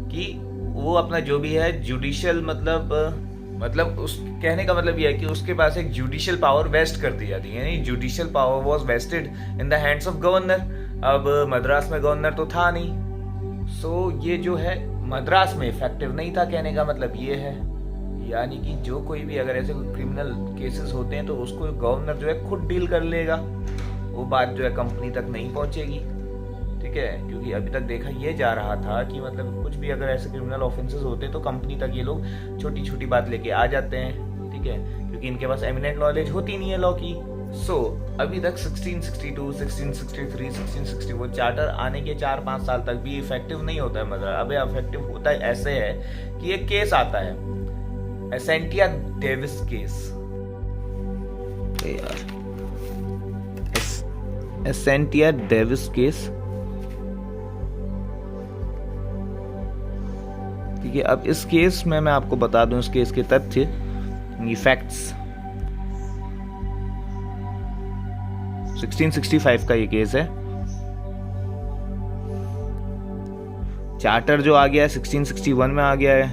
कि वो अपना जो भी है जुडिशियल, मतलब उस कहने का मतलब यह है कि उसके पास एक जुडिशियल पावर वेस्ट कर दी जाती है, यानी judicial power was vested in the hands of governor. अब मद्रास में गवर्नर तो था नहीं, सो ये जो है मद्रास में इफेक्टिव नहीं था, कहने का मतलब ये है, यानी कि जो कोई भी अगर ऐसे कोई क्रिमिनल केसेस होते हैं तो उसको गवर्नर जो है खुद डील कर लेगा, वो बात जो है कंपनी तक नहीं पहुंचेगी, ठीक है। क्योंकि अभी तक देखा ये जा रहा था कि मतलब कुछ भी अगर ऐसे क्रिमिनल ऑफेंसेस होते हैं तो कंपनी तक ये लोग छोटी छोटी बात लेके आ जाते हैं, ठीक है, क्योंकि इनके पास एमिनेंट नॉलेज होती नहीं है लॉ की। सो अभी तक 1662, 1663, 1660 वो चार्टर आने के 4-5 साल तक भी इफेक्टिव नहीं होता है मद्रास। अबे इफेक्टिव होता है ऐसे है कि एक केस आता है, एसेंटिया डेविस केस, एसेंटिया डेविस केस, ठीक है। अब इस केस में मैं आपको बता दूं इस केस के तथ्य, फैक्ट्स। 1665 का ये केस है, चार्टर जो आ गया है 1661 में आ गया है,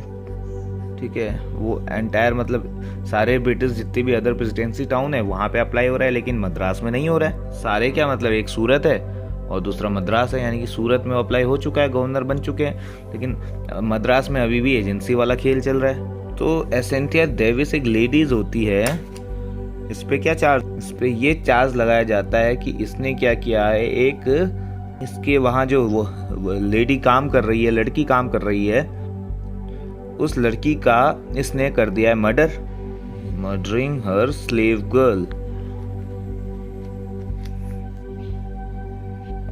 ठीक है। वो एंटायर मतलब सारे ब्रिटिश जितने भी अदर प्रेसिडेंसी टाउन है वहां पे अप्लाई हो रहा है, लेकिन मद्रास में नहीं हो रहा है। सारे क्या मतलब, एक सूरत है और दूसरा मद्रास है, यानी कि सूरत में अप्लाई हो चुका है, गवर्नर बन चुके हैं, लेकिन मद्रास में अभी भी एजेंसी वाला खेल चल रहा है। तो एसेंटिया डेविस एक लेडीज होती है, इस पे क्या चार्ज, इस पे ये चार्ज लगाया जाता है कि इसने क्या किया है, एक इसके वहाँ जो वो लेडी काम कर रही है, लड़की काम कर रही है, उस लड़की का इसने कर दिया है मर्डर, मर्डरिंग हर स्लेव गर्ल।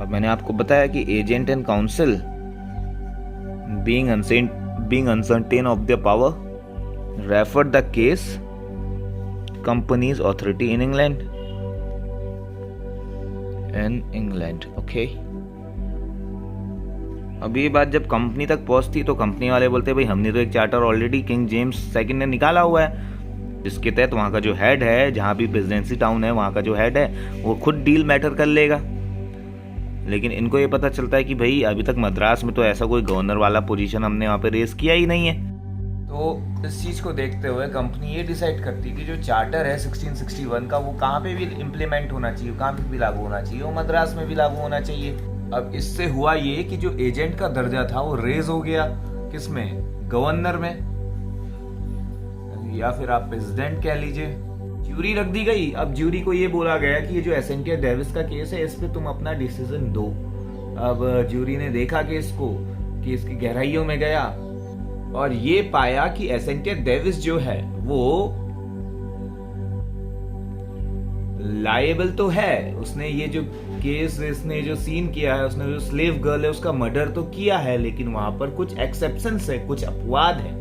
अब मैंने आपको बताया कि agent and council being uncertain of the power refer the case companies authority in England, okay. अब ये बात जब कंपनी तक पहुंचती तो कंपनी वाले बोलते भाई हमने तो एक charter already king James second ने निकाला हुआ है, जिसके तहत वहाँ का जो हेड है, जहाँ भी प्रेसिडेंसी टाउन है वहाँ का जो हेड है वो खुद डील मैटर कर लेगा। लेकिन इनको ये पता चलता है कि भाई अभी तक मद्रास में तो ऐसा कोई गवर्नर वाला पोजीशन हमने वहाँ पे रेस किया ही नहीं है। तो इस चीज़ को देखते हुए कंपनी ये डिसाइड करती कि जो चार्टर है 1661 का वो कहाँ पे भी इम्प्लीमेंट होना चाहिए, कहाँ पे भी लागू होना चाहिए, वो मद्रास में भी लागू होना चाहिए। अब इससे हुआ ये कि जो एजेंट का दर्जा था वो रेज हो गया, किसमें, गवर्नर में, या फिर आप प्रेसिडेंट कह लीजिए। ज्यूरी रख दी गई। अब ज्यूरी को ये बोला गया कि ये जो एसेंटिया डेविस का केस है इस पे तुम अपना डिसीजन दो। अब ज्यूरी ने देखा केस को, कि इसकी गहराइयों में गया और ये पाया कि एसेंटिया डेविस जो है वो लायबल तो है, उसने ये जो केस, इसने जो सीन किया है, उसने जो स्लेव गर्ल है उसका मर्डर तो किया है, लेकिन वहां पर कुछ एक्सेप्शंस है, कुछ अपवाद है,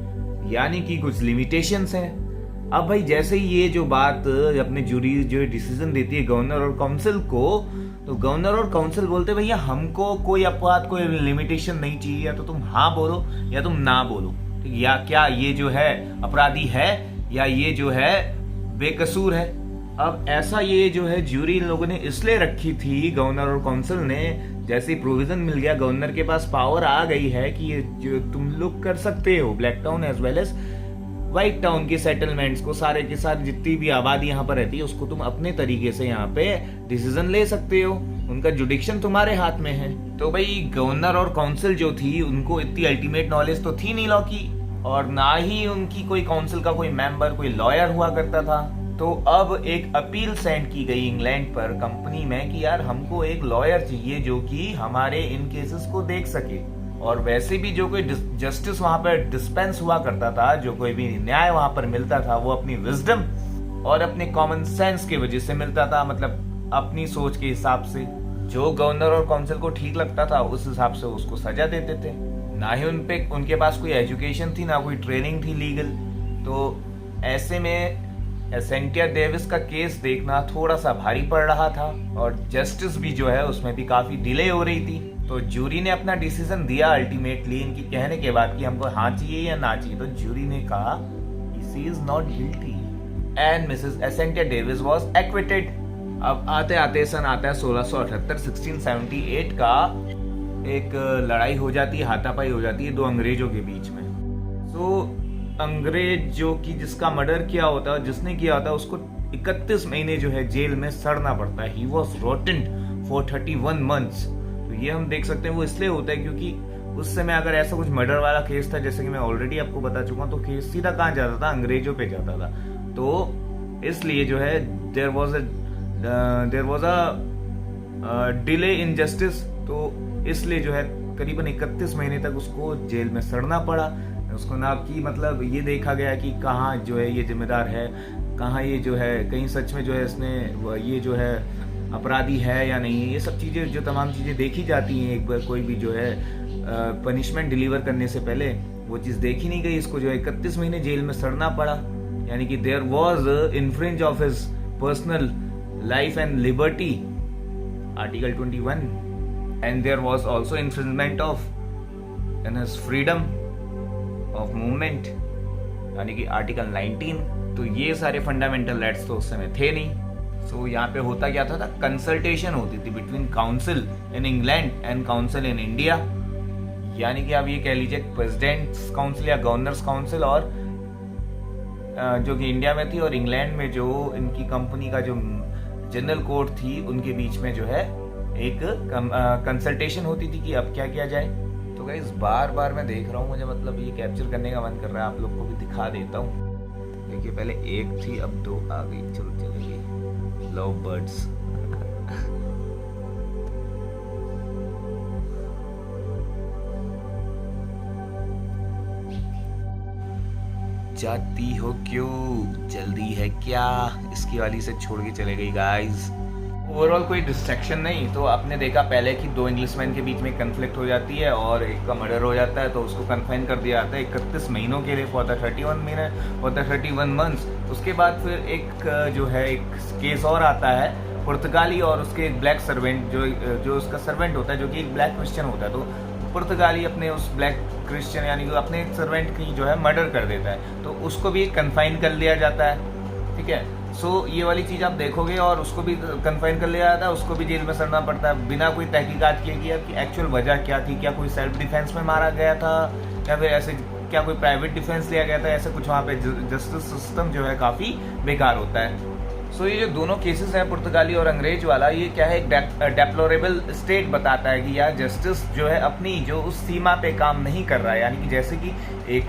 यानी कि कुछ लिमिटेशंस हैं। अब भाई जैसे ही ये जो बात अपने जूरी जो डिसीजन देती है गवर्नर और काउंसिल को, तो गवर्नर और काउंसिल बोलते भैया हमको कोई अपवाद, कोई लिमिटेशन नहीं चाहिए, या तो तुम हाँ बोलो या तुम ना बोलो, ठीक, या क्या ये जो है अपराधी है या ये जो है बेकसूर है, अब ऐसा ये जो है ज्यूरी इन लोगों ने इसलिए रखी थी, गवर्नर और काउंसिल ने, जैसे ही प्रोविजन मिल गया, गवर्नर के पास पावर आ गई है कि ये जो तुम लोग कर सकते हो black town as well as white town के सेटलमेंट्स को, सारे के सारे जितनी भी आबादी यहाँ पर रहती है उसको तुम अपने तरीके से यहाँ पे डिसीजन ले सकते हो, उनका जुडिक्शन तुम्हारे हाथ में है। तो भाई गवर्नर और काउंसिल जो थी उनको इतनी अल्टीमेट नॉलेज तो थी नहीं लॉ की, और ना ही उनकी कोई काउंसिल का कोई मेंबर, कोई लॉयर हुआ करता था। तो अब एक अपील सेंड की गई इंग्लैंड पर कंपनी में कि यार हमको एक लॉयर चाहिए जो कि हमारे इन केसेस को देख सके। और वैसे भी जो कोई जस्टिस वहां पर डिस्पेंस हुआ करता था, जो कोई भी न्याय वहां पर मिलता था, वो अपनी विजडम और अपने कॉमन सेंस की वजह से मिलता था, मतलब अपनी सोच के हिसाब से। जो गवर्नर और काउंसिल को ठीक लगता था उस हिसाब से उसको सजा देते थे। ना ही उनके पास कोई एजुकेशन थी, ना कोई ट्रेनिंग थी लीगल। तो ऐसे में एसेंटिया डेविस का केस देखना थोड़ा सा भारी पड़ रहा था, और जस्टिस भी जो है उसमें भी काफी डिले हो रही थी। तो जूरी ने अपना डिसीजन दिया अल्टीमेटली इनकी कहने के बाद कि हमको हाँ चाहिए या ना चाहिए। तो जूरी ने कहा she is not guilty and Mrs Ascentia Davis was acquitted. अब आते आते सन आता है 1678, 1678 का एक लड़ाई हो जाती है, हाथापाई हो जाती है दो अंग्रेजों के बीच में। तो अंग्रेज जो कि जिसका मर्डर किया होता है, जिसने किया होता है, उसको 31 महीने जो है जेल में सड़ना पड़ता है। He was rotted for 31 months. तो ये हम देख सकते हैं वो इसलिए होता है क्योंकि उस समय अगर ऐसा कुछ मर्डर वाला केस था, जैसे कि मैं ऑलरेडी आपको बता चुका हूं, तो केस सीधा कहाँ जाता था, अंग्रेजों पे जाता था। तो इसलिए जो है there was a delay in justice. तो इसलिए जो है करीबन 31 महीने तक उसको जेल में सड़ना पड़ा। उसको ना कि मतलब ये देखा गया कि कहाँ जो है ये जिम्मेदार है, कहाँ ये जो है कहीं सच में जो है इसने ये जो है अपराधी है या नहीं। ये सब चीज़ें जो तमाम चीज़ें देखी जाती हैं एक बार कोई भी जो है पनिशमेंट डिलीवर करने से पहले, वो चीज़ देखी नहीं गई। इसको जो है 31 महीने जेल में सड़ना पड़ा, यानी कि there was infringe of his personal life and liberty, article 21, and there was also infringement of in his freedom of movement, यानी कि आर्टिकल 19। तो ये सारे फंडामेंटल राइट्स तो उस समय थे नहीं। सो यहाँ पे होता क्या था, कंसल्टेशन होती थी between council in England and council in India, यानी कि आप ये कह लीजिए प्रेसिडेंट्स काउंसिल या गवर्नर्स काउंसिल, और जो कि इंडिया में थी, और इंग्लैंड में जो इनकी कंपनी का जो जनरल कोर्ट थी उनके बीच में जो है एक कंसल्टेशन होती थी कि अब क्या किया जाए। तो गाइस बार बार मैं देख रहा हूँ, मुझे मतलब ये कैप्चर करने का मन कर रहा है, आप लोग को भी दिखा देता हूँ। देखिए पहले एक थी, अब दो आ गई। चलो चलेगी लव बर्ड्स। जाती हो क्यों, जल्दी है क्या, इसकी वाली से छोड़ के चले गई गाइस। ओवरऑल कोई डिस्ट्रैक्शन नहीं। तो आपने देखा पहले कि दो इंग्लिशमैन के बीच में कन्फ्लिक्ट हो जाती है और एक का मर्डर हो जाता है, तो उसको कन्फाइन कर दिया जाता है 31 महीनों के लिए, फॉर द 31 महीने, फॉर द 31 मंथ्स। उसके बाद फिर एक जो है एक केस और आता है पुर्तगाली और उसके एक ब्लैक सर्वेंट, जो उसका सर्वेंट होता है जो कि एक ब्लैक क्रिश्चियन होता है। तो पुर्तगाली अपने उस ब्लैक क्रिश्चियन यानी कि अपने सर्वेंट की जो है मर्डर कर देता है, तो उसको भी कन्फाइन कर लिया जाता है। ठीक है, सो ये वाली चीज़ आप देखोगे, और उसको भी कन्फाइन कर लिया जाता है, उसको भी जेल में सड़ना पड़ता है बिना कोई तहकीकात किए कि एक्चुअल वजह क्या थी, क्या कोई सेल्फ डिफेंस में मारा गया था या फिर ऐसे क्या कोई प्राइवेट डिफेंस लिया गया था, ऐसा कुछ। वहाँ पे जस्टिस सिस्टम जो है काफ़ी बेकार होता है। सो ये जो दोनों केसेस हैं पुर्तगाली और अंग्रेज वाला, ये क्या है, एक डेप्लोरेबल स्टेट बताता है कि यार जस्टिस जो है अपनी जो उस सीमा पे काम नहीं कर रहा है, यानी कि जैसे कि एक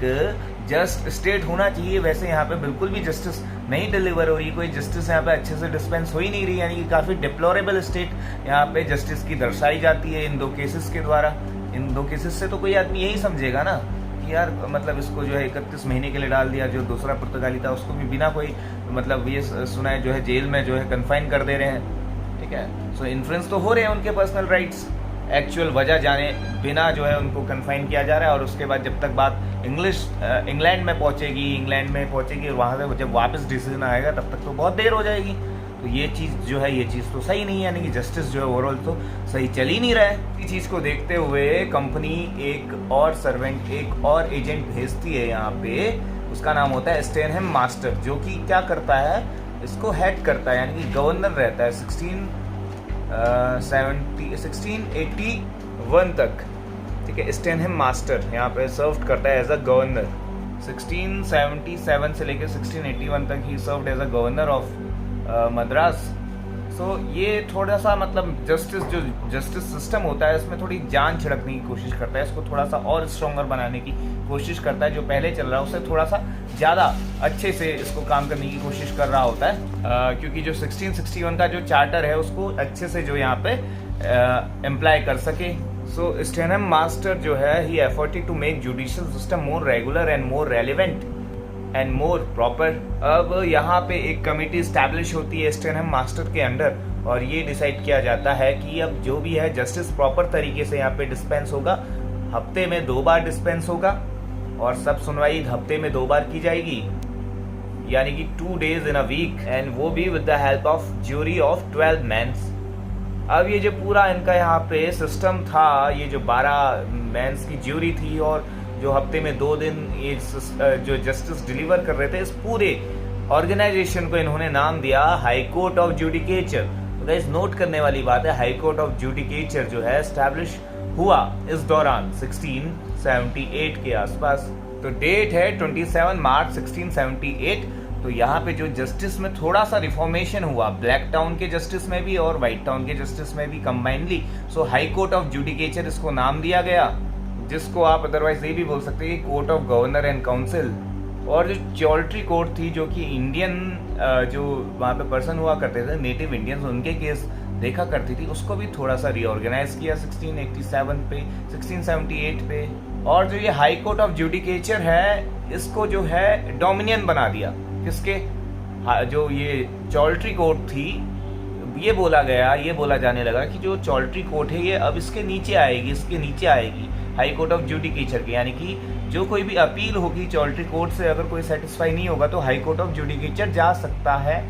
जस्ट स्टेट होना चाहिए वैसे यहाँ पे बिल्कुल भी जस्टिस नहीं डिलीवर हो रही, कोई जस्टिस यहाँ पे अच्छे से डिस्पेंस हो ही नहीं रही, यानी कि काफ़ी डिप्लोरेबल स्टेट यहाँ पे जस्टिस की दर्शाई जाती है इन दो केसेस के द्वारा। इन दो केसेस से तो कोई आदमी यही समझेगा ना कि यार मतलब इसको जो है 31 महीने के लिए डाल दिया, जो दूसरा पुर्तगाली था उसको भी बिना कोई मतलब ये सुना है जो है जेल में जो है कन्फाइन कर दे रहे हैं। ठीक है, सो इन्फ्लुएंस तो हो रहे हैं उनके पर्सनल राइट्स, एक्चुअल वजह जाने बिना जो है उनको कन्फाइन किया जा रहा है। और उसके बाद जब तक बात इंग्लैंड में पहुंचेगी और वहाँ से जब वापस डिसीजन आएगा तब तक तो बहुत देर हो जाएगी। तो ये चीज़ जो है, ये चीज़ तो सही नहीं है, यानी कि जस्टिस जो है ओवरऑल तो सही चल ही नहीं रहा है। इस चीज़ को देखते हुए कंपनी एक और सर्वेंट, एक और एजेंट भेजती है यहाँ पे, उसका नाम होता है स्टेनहम मास्टर, जो कि क्या करता है, इसको हेड करता है, यानी कि गवर्नर रहता है 1681 तक, ठीक है। स्टेनहम मास्टर यहाँ पे सर्व करता है एज अ गवर्नर 1677 से लेकर 1681 तक he served as a governor of Madras. So ये थोड़ा सा मतलब जस्टिस सिस्टम होता है इसमें थोड़ी जान छिड़कने की कोशिश करता है, इसको थोड़ा सा और स्ट्रॉन्गर बनाने की कोशिश करता है। जो पहले चल रहा है उससे थोड़ा सा ज़्यादा अच्छे से इसको काम करने की कोशिश कर रहा होता है, क्योंकि जो 1661 का जो चार्टर है उसको अच्छे से जो यहाँ पे एम्प्लाई कर सके। सो स्टेनहम मास्टर जो है he efforted to make judicial system more regular and more relevant and more proper. अब यहाँ पे एक कमेटी स्टैब्लिश होती है स्टेनहम मास्टर के अंडर, और ये डिसाइड किया जाता है कि अब जो भी है जस्टिस प्रॉपर तरीके से यहाँ पे डिस्पेंस होगा, हफ्ते में 2 बार डिस्पेंस होगा, और सब सुनवाई हफ्ते में 2 बार की जाएगी, यानी कि 2 days in a week, and वो भी with the help of jury of 12 mens. अब ये जो पूरा इनका यहाँ पे सिस्टम था, ये जो 12 मेंस की ज्यूरी थी और जो हफ्ते में 2 दिन ये जो जस्टिस डिलीवर कर रहे थे, इस पूरे ऑर्गेनाइजेशन को इन्होंने नाम दिया हाई कोर्ट ऑफ जुडिकेचर। तो गाइस नोट करने वाली बात है, हाई कोर्ट ऑफ जुडिकेचर जो है एस्टैब्लिश हुआ इस दौरान 1678 के आसपास। तो डेट है 27 मार्च 1678। तो यहाँ पे जो जस्टिस में थोड़ा सा रिफॉर्मेशन हुआ, ब्लैक टाउन के जस्टिस में भी और व्हाइट टाउन के जस्टिस में भी combinedly. So high court of judicature इसको नाम दिया गया, जिसको आप अदरवाइज ये भी बोल सकते हैं court of governor and council. और जो चौल्ट्री कोर्ट थी, जो कि इंडियन जो वहाँ पे पर्सन हुआ करते थे, नेटिव इंडियंस, उनके केस देखा करती थी, उसको भी थोड़ा सा रीऑर्गेनाइज किया 1687 पे 1678 पे। और जो ये हाई कोर्ट ऑफ जुडिकेचर है, इसको जो है डोमिनियन बना दिया किसके, जो ये चौल्ट्री कोर्ट थी, ये बोला जाने लगा कि जो चौल्ट्री कोर्ट है ये अब इसके नीचे आएगी हाई कोर्ट ऑफ जुडिकेचर के, यानी कि जो कोई भी अपील होगी चौल्ट्री कोर्ट से, अगर कोई सेटिस्फाई नहीं होगा तो हाई कोर्ट ऑफ जुडिकेचर जा सकता है।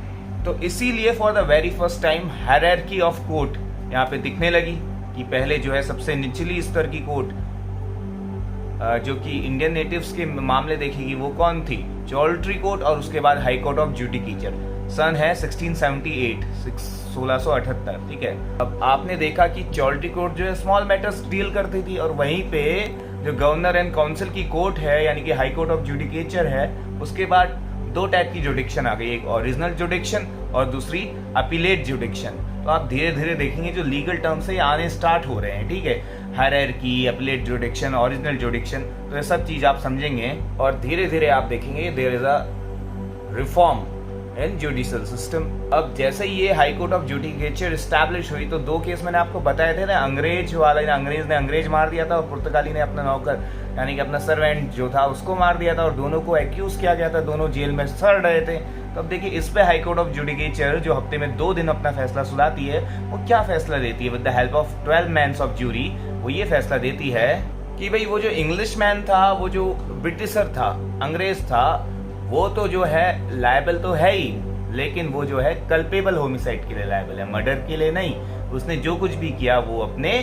तो इसीलिए for the very first time hierarchy of court यहाँ पे दिखने लगी, कि पहले जो है सबसे निचली स्तर की कोर्ट जो कि इंडियन नेटिव्स के मामले देखेगी, वो कौन थी, चौल्ट्री कोर्ट, और उसके बाद हाई कोर्ट ऑफ जुडिकेचर। सन है 1678 1678, ठीक है। अब आपने देखा कि चौल्ट्री कोर्ट जो है स्मॉल मैटर्स डील करती थी, और वहीं पे जो गवर्नर एंड काउंसिल की कोर्ट है, यानी कि हाई कोर्ट ऑफ जुडिकेचर है, उसके बाद 2 टाइप की जुडिक्शन आ गई, एक ओरिजिनल जुडिक्शन और दूसरी अपीलेट जुडिक्शन। तो आप धीरे धीरे देखेंगे जो लीगल टर्म से आने स्टार्ट हो रहे हैं, ठीक है, हायरार्की, अपीलेट जुडिक्शन, ओरिजिनल जुडिक्शन, तो ये सब चीज आप समझेंगे, और धीरे धीरे आप देखेंगे there is a reform in judicial system. अब जैसे ही ये high court of judicature establish हुई, तो 2 केस मैंने आपको बताए थे ना, अंग्रेज ने अंग्रेज मार दिया था, और पुर्तगाली ने अपना नौकर यानी कि अपना सर्वेंट जो था उसको मार दिया था, और दोनों को एक्यूज किया गया था, दोनों जेल में सड़ रहे थे। तो अब देखिए इस पे हाई कोर्ट ऑफ जुडिकेचर जो हफ्ते में 2 दिन अपना फैसला सुनाती है, वो क्या फैसला देती है, with the help of 12 mens of jury, वो ये फैसला देती है कि भाई वो जो इंग्लिश मैन था, वो जो ब्रिटिशर था, अंग्रेज था, वो तो जो है लायबल तो है ही, लेकिन वो जो है कल्पेबल होमिसाइड के लिए लायबल है, मर्डर के लिए नहीं। उसने जो कुछ भी किया वो अपने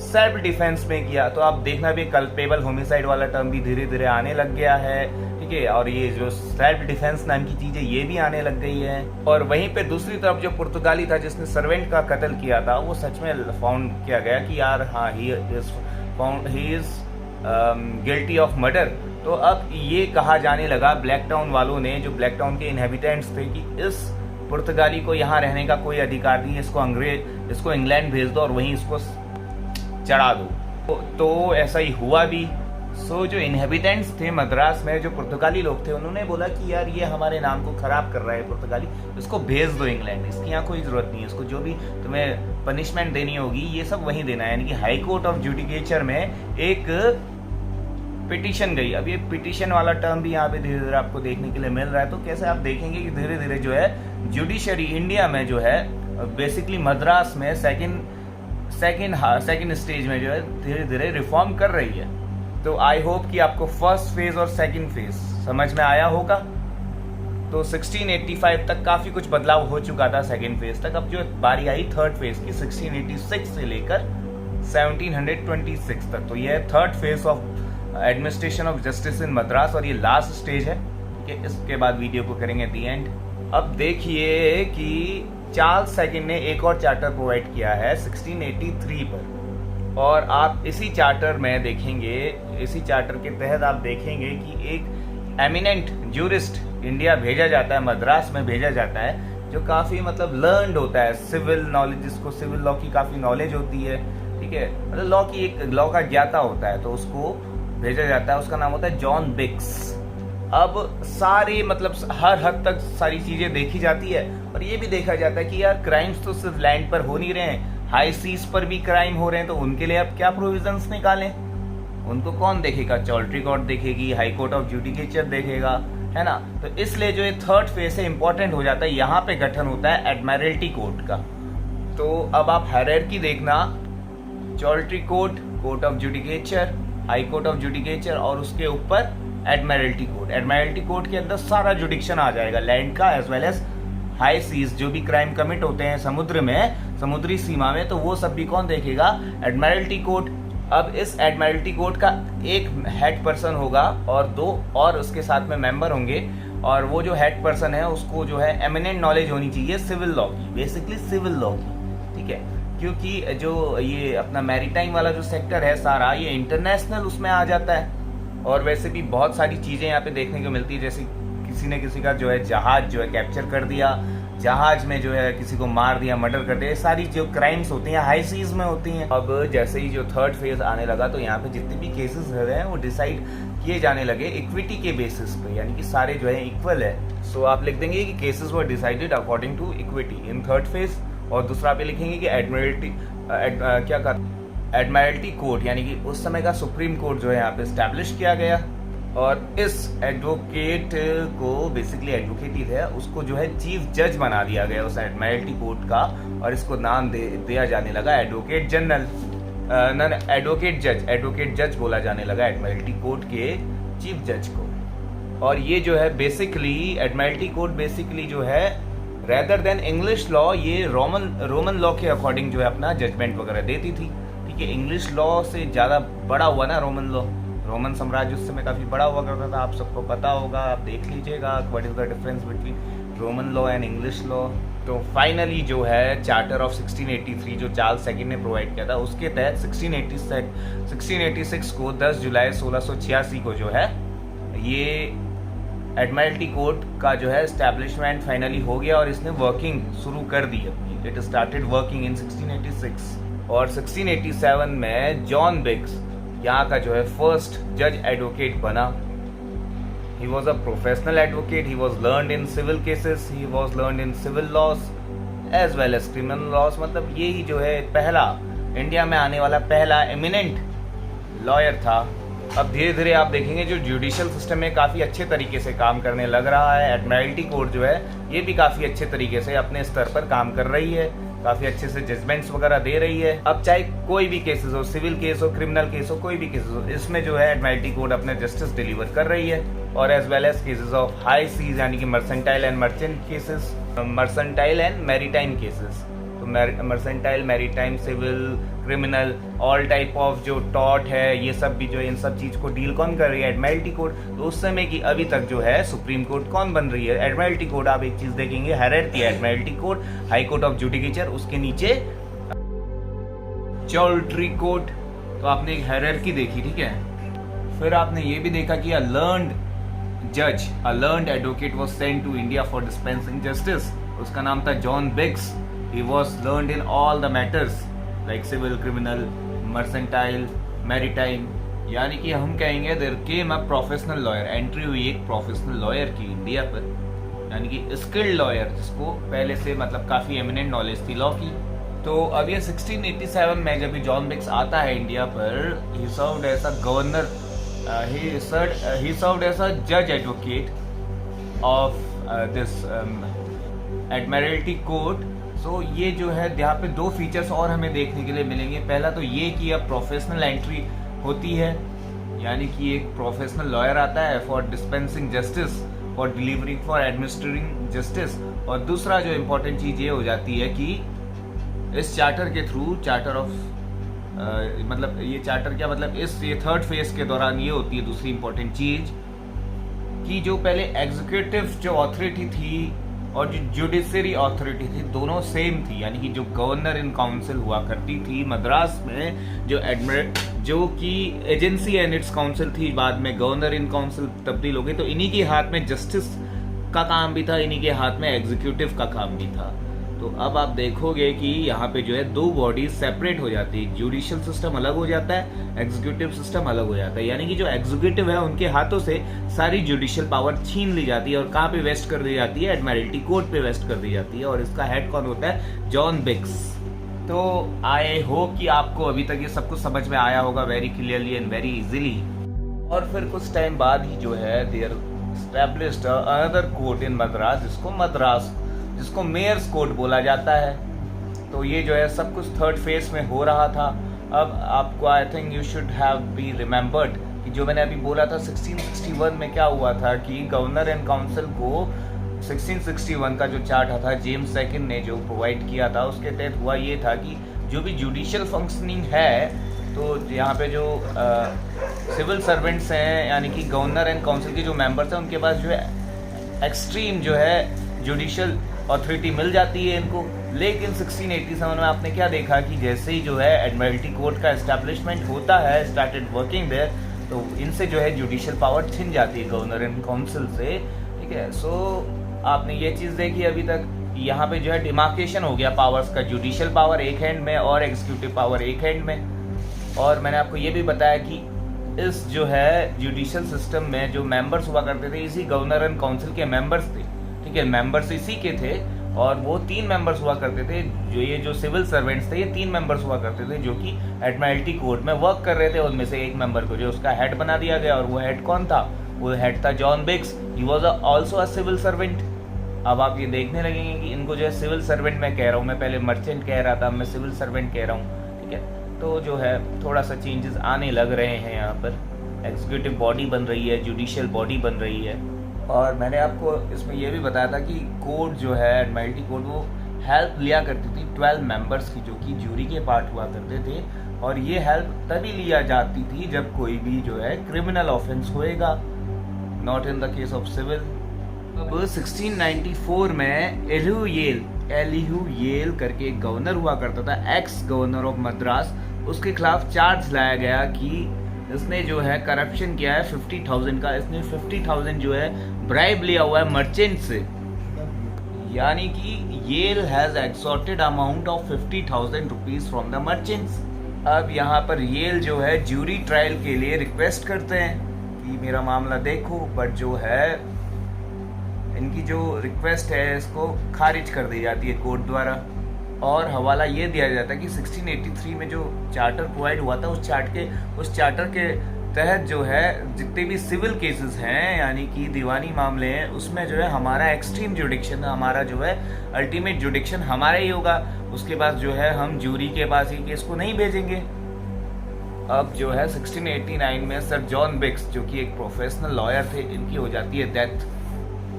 सेल्फ डिफेंस में किया। तो आप देखना भी कल्पेबल होमिसाइड वाला टर्म भी धीरे धीरे आने लग गया है, ठीक है, और ये जो सेल्फ डिफेंस नाम की चीज है ये भी आने लग गई है। और वहीं पे दूसरी तरफ जो पुर्तगाली था जिसने सर्वेंट का कत्ल किया था, वो सच में फाउंड किया गया कि यार हाँ he is guilty of murder. तो अब ये कहा जाने लगा ब्लैक टाउन वालों ने, जो ब्लैक टाउन के इनहेबिटेंट्स थे, कि इस पुर्तगाली को यहाँ रहने का कोई अधिकार नहीं है, इसको इंग्लैंड भेज दो और वहीं इसको चढ़ा दो। तो ऐसा ही हुआ भी। सो जो इनहेबिटेंट्स थे मद्रास में, जो पुर्तगाली लोग थे, उन्होंने बोला कि यार ये हमारे नाम को खराब कर रहा है पुर्तगाली, इसको भेज दो इंग्लैंड, इसकी यहाँ कोई जरूरत नहीं है, इसको जो भी तुम्हें पनिशमेंट देनी होगी ये सब वहीं देना है। यानी कि हाई कोर्ट ऑफ जुडिकेचर में एक पिटीशन गई। अब ये पिटीशन वाला टर्म भी यहाँ पे धीरे धीरे आपको देखने के लिए मिल रहा है। तो कैसे आप देखेंगे कि धीरे धीरे जो है जुडिशरी इंडिया में जो है, बेसिकली मद्रास में सेकंड स्टेज में जो है धीरे धीरे रिफॉर्म कर रही है। तो आई होप कि आपको फर्स्ट फेज और सेकंड फेज समझ में आया होगा। तो 1685 तक काफी कुछ बदलाव हो चुका था सेकंड फेज तक। अब जो बारी आई थर्ड फेज की 1686 से लेकर 1726 तक। तो ये third phase of administration of justice in Madras और ये लास्ट स्टेज है। इसके बाद वीडियो को करेंगे दी एंड। अब देखिए कि चार्ल्स सेकंड ने एक और चार्टर प्रोवाइड किया है 1683 पर, और आप इसी चार्टर में देखेंगे, इसी चार्टर के तहत आप देखेंगे कि एक एमिनेंट जूरिस्ट इंडिया भेजा जाता है, मद्रास में भेजा जाता है, जो काफ़ी मतलब लर्नड होता है, सिविल नॉलेज, जिसको सिविल लॉ की काफ़ी नॉलेज होती है, ठीक है, मतलब लॉ की एक लॉ का ज्ञाता होता है, तो उसको भेजा जाता है। उसका नाम होता है जॉन बिक्स। अब सारी मतलब हर हद तक सारी चीज़ें देखी जाती है, और ये भी देखा जाता है कि यार क्राइम्स तो सिर्फ लैंड पर हो नहीं रहे हैं, हाई सीज पर भी क्राइम हो रहे हैं, तो उनके लिए अब क्या प्रोविजंस निकालें? उनको कौन देखेगा? चौल्ट्री कोर्ट देखेगी, हाई कोर्ट ऑफ जुडिकेचर देखेगा, है ना। तो इसलिए जो ये थर्ड फेज है इंपॉर्टेंट हो जाता है, यहाँ पे गठन होता है एडमिरल्टी कोर्ट का। तो अब आप हायरार्की देखना, choultry court, court of judicature, high court of judicature, और उसके ऊपर एडमिरल्टी कोर्ट। एडमिरल्टी कोर्ट के अंदर सारा जुडिक्शन आ जाएगा, लैंड का as well as high seas, जो भी क्राइम कमिट होते हैं समुद्र में, समुद्री सीमा में, तो वो सब भी कौन देखेगा? Admiralty court. अब इस एडमिरल्टी कोर्ट का एक हेड पर्सन होगा और 2 और उसके साथ में मेंबर होंगे, और वो जो हेड पर्सन है उसको जो है एमिनेंट नॉलेज होनी चाहिए सिविल लॉ की, बेसिकली सिविल लॉ की, ठीक है, क्योंकि जो ये अपना मैरीटाइम वाला जो सेक्टर है सारा, ये इंटरनेशनल उसमें आ जाता है। और वैसे भी बहुत सारी चीज़ें यहाँ पे देखने को मिलती है, जैसे किसी ने किसी का जो है जहाज जो है कैप्चर कर दिया, जहाज में जो है किसी को मार दिया, मर्डर कर दिया, सारी जो क्राइम्स होती हैं हाई सीज में होती हैं। अब जैसे ही जो थर्ड फेज आने लगा, तो यहाँ पे जितने भी केसेस रहे हैं वो डिसाइड किए जाने लगे इक्विटी के बेसिस पे, यानी कि सारे जो है इक्वल है। सो आप लिख देंगे कि cases were decided according to equity in third phase, और दूसरा पे लिखेंगे कि एडमिरल्टी कोर्ट, यानी कि उस समय का सुप्रीम कोर्ट जो है यहाँ पे स्टैब्लिश किया गया, और इस एडवोकेट को, बेसिकली एडवोकेट ही थे, उसको जो है चीफ जज बना दिया गया उस एडमिरल्टी कोर्ट का, और इसको नाम दिया जाने लगा एडवोकेट जनरल, एडवोकेट जज बोला जाने लगा एडमिरल्टी कोर्ट के चीफ जज को। और ये जो है बेसिकली एडमिरल्टी कोर्ट बेसिकली जो है रेदर देन इंग्लिश लॉ, ये रोमन लॉ के अकॉर्डिंग जो है अपना जजमेंट वगैरह देती थी, ठीक है। इंग्लिश लॉ से ज़्यादा बड़ा हुआ ना रोमन लॉ, रोमन साम्राज्य उस समय काफ़ी बड़ा हुआ करता था, आप सबको पता होगा, आप देख लीजिएगा what is the difference between Roman law and English law. तो फाइनली जो है चार्टर ऑफ 1683 जो चार्ल्स सेकंड ने प्रोवाइड किया था, उसके तहत 1686 को 10 जुलाई 1686 को जो है ये एडमिरल्टी कोर्ट का जो है एस्टैब्लिशमेंट फाइनली हो गया, और इसने वर्किंग शुरू कर दी अपनी। इट स्टार्टेड वर्किंग इन 1686, और 1687 में जॉन बिक्स यहाँ का जो है फर्स्ट जज एडवोकेट बना। He was a professional advocate, he was learned in civil cases, he was learned in civil laws as well as criminal laws, मतलब ये ही जो है पहला इंडिया में आने वाला पहला एमिनेंट लॉयर था। अब धीरे धीरे आप देखेंगे जो जुडिशियल सिस्टम में काफ़ी अच्छे तरीके से काम करने लग रहा है। एडमिरल्टी कोर्ट जो है ये भी काफ़ी अच्छे तरीके से अपने स्तर पर काम कर रही है, काफ़ी अच्छे से जजमेंट्स वगैरह दे रही है। अब चाहे कोई भी केसेस हो, सिविल केस हो, क्रिमिनल केस हो, कोई भी केसेस हो, इसमें जो है एडमिरल्टी कोर्ट अपने जस्टिस डिलीवर कर रही है। और as well as cases of high seas, यानी कि mercantile and merchant cases, mercantile and maritime cases, तो mercantile, maritime, civil, criminal, all type of जो टॉर्ट है, ये सब भी जो है इन सब चीज़ को डील कौन कर रही है? Admiralty court. तो उस समय की अभी तक जो है सुप्रीम कोर्ट कौन बन रही है? Admiralty court. आप एक चीज़ देखेंगे, हायरार्की है, admiralty court, high court of judicature, उसके नीचे चौल्ट्री कोर्ट। तो आपने एक हायरार्की देखी, ठीक है। फिर आपने ये भी देखा कि a learned advocate was sent to India for dispensing justice. उसका नाम था John Bix. He was learned in all the matters like civil, criminal, mercantile, maritime, यानी कि हम कहेंगे there came a professional lawyer, entry हुई एक प्रोफेशनल लॉयर की इंडिया पर, यानी कि स्किल्ड लॉयर जिसको पहले से मतलब काफ़ी एमिनेंट नॉलेज थी लॉ की। तो अब ये 1687 में जब जॉन बिक्स आता है इंडिया पर, he served as a governor, he served as a judge advocate of this admiralty court। सो ये जो है यहाँ पे 2 फीचर्स और हमें देखने के लिए मिलेंगे। पहला तो ये कि अब प्रोफेशनल एंट्री होती है, यानी कि एक प्रोफेशनल लॉयर आता है for dispensing justice, for delivering, for administrating justice. और दूसरा जो इम्पोर्टेंट चीज़ ये हो जाती है कि इस चार्टर के थ्रू, चार्टर ऑफ मतलब ये चार्टर क्या मतलब ये थर्ड फेज के दौरान ये होती है दूसरी इम्पोर्टेंट चीज़ कि जो पहले एग्जीक्यूटिव जो अथॉरिटी थी और जो जुडिशरी अथॉरिटी थी दोनों सेम थी, यानी कि जो गवर्नर इन काउंसिल हुआ करती थी मद्रास में, जो कि एजेंसी एंड इट्स काउंसिल थी, बाद में गवर्नर इन काउंसिल तब्दील हो गई, तो इन्हीं के हाथ में जस्टिस का काम भी था, इन्हीं के हाथ में एग्जीक्यूटिव का काम भी था। तो अब आप देखोगे कि यहाँ पे जो है दो बॉडीज सेपरेट हो जाती है, जुडिशियल सिस्टम अलग हो जाता है, एग्जीक्यूटिव सिस्टम अलग हो जाता है, यानी कि जो एग्जीक्यूटिव है उनके हाथों से सारी जुडिशियल पावर छीन ली जाती है और कहाँ पे वेस्ट कर दी जाती है, एडमिरल्टी कोर्ट पे वेस्ट कर दी जाती है, और इसका हेड कौन होता है, जॉन बिक्स। तो आई होप कि आपको अभी तक ये सब कुछ समझ में आया होगा very clearly and very easily. और फिर कुछ टाइम बाद ही जो है देयर एस्टैब्लिश्ड अनदर कोर्ट इन मद्रास, जिसको मेयर्स कोर्ट बोला जाता है। तो ये जो है सब कुछ थर्ड फेज में हो रहा था। अब आपको I think you should have be remembered कि जो मैंने अभी बोला था 1661 में क्या हुआ था कि गवर्नर एंड काउंसिल को 1661 का जो चार्टर था जेम्स सेकंड ने जो प्रोवाइड किया था, उसके तहत हुआ ये था कि जो भी जुडिशियल फंक्शनिंग है, तो यहाँ पे जो सिविल सर्वेंट्स हैं यानी कि गवर्नर एंड काउंसिल के जो मेंबर्स हैं, उनके पास जो है एक्सट्रीम जो है जुडिशियल अथॉरिटी मिल जाती है इनको। लेकिन 1687 में आपने क्या देखा कि जैसे ही जो है एडमिरल्टी कोर्ट का एस्टैब्लिशमेंट होता है, स्टार्टेड वर्किंग देयर, तो इनसे जो है जुडिशियल पावर छिन जाती है गवर्नर एंड काउंसिल से, ठीक है। सो आपने ये चीज़ देखी अभी तक, यहाँ पे जो है डिमार्केशन हो गया पावर्स का, जुडिशियल पावर एक हैंड में और एग्जीक्यूटिव पावर एक हैंड में। और मैंने आपको ये भी बताया कि इस जो है जुडिशियल सिस्टम में जो मेंबर्स हुआ करते थे, इसी गवर्नर एंड काउंसिल के मेंबर्स थे, ठीक है, मेंबर्स इसी के थे। और वो 3 मेंबर्स हुआ करते थे, जो ये जो सिविल सर्वेंट्स थे, ये 3 मेंबर्स हुआ करते थे जो कि एडमिरल्टी कोर्ट में वर्क कर रहे थे। उनमें से एक मेंबर को जो उसका हेड बना दिया गया, और वो हेड कौन था, वो हेड था John Bix. He was also a civil servant. अब आप ये देखने लगेंगे कि इनको जो है सिविल सर्वेंट मैं कह रहा हूँ, मैं पहले मर्चेंट कह रहा था, मैं सिविल सर्वेंट कह रहा हूँ, ठीक है। तो जो है थोड़ा सा चेंजेस आने लग रहे हैं, यहाँ पर एग्जीक्यूटिव बॉडी बन रही है, जुडिशियल बॉडी बन रही है। और मैंने आपको इसमें यह भी बताया था कि कोर्ट जो है एडमिरल्टी कोर्ट, वो हेल्प लिया करती थी 12 मेंबर्स की, जो कि जूरी के पार्ट हुआ करते थे। और ये हेल्प तभी लिया जाती थी जब कोई भी जो है क्रिमिनल ऑफेंस होएगा, not in the case of civil. अब 1694 में एलिहू येल करके एक गवर्नर हुआ करता था, एक्स गवर्नर ऑफ मद्रास, उसके खिलाफ चार्ज लाया गया कि इसने जो है करप्शन किया है 50,000 का। इसने 50,000 जो है ब्राइब लिया हुआ है मर्चेंट से, यानी कि Yale has extorted amount of 50,000 rupees from the merchants. अब यहाँ पर येल जो है ज्यूरी ट्रायल के लिए रिक्वेस्ट करते हैं कि मेरा मामला देखो, बट जो है इनकी जो रिक्वेस्ट है इसको खारिज कर दी जाती है कोर्ट द्वारा। और हवाला ये दिया जाता है कि 1683 में जो चार्टर प्रोवाइड हुआ था, उस चार्टर के तहत जो है जितने भी सिविल केसेस हैं, यानी कि दीवानी मामले हैं, उसमें जो है हमारा एक्सट्रीम जुडिक्शन, हमारा जो है अल्टीमेट जुडिक्शन हमारा ही होगा। उसके बाद जो है हम जूरी के पास ही केस को नहीं भेजेंगे। अब जो है 1689 में सर जॉन बिक्स, जो कि एक प्रोफेशनल लॉयर थे, इनकी हो जाती है डेथ।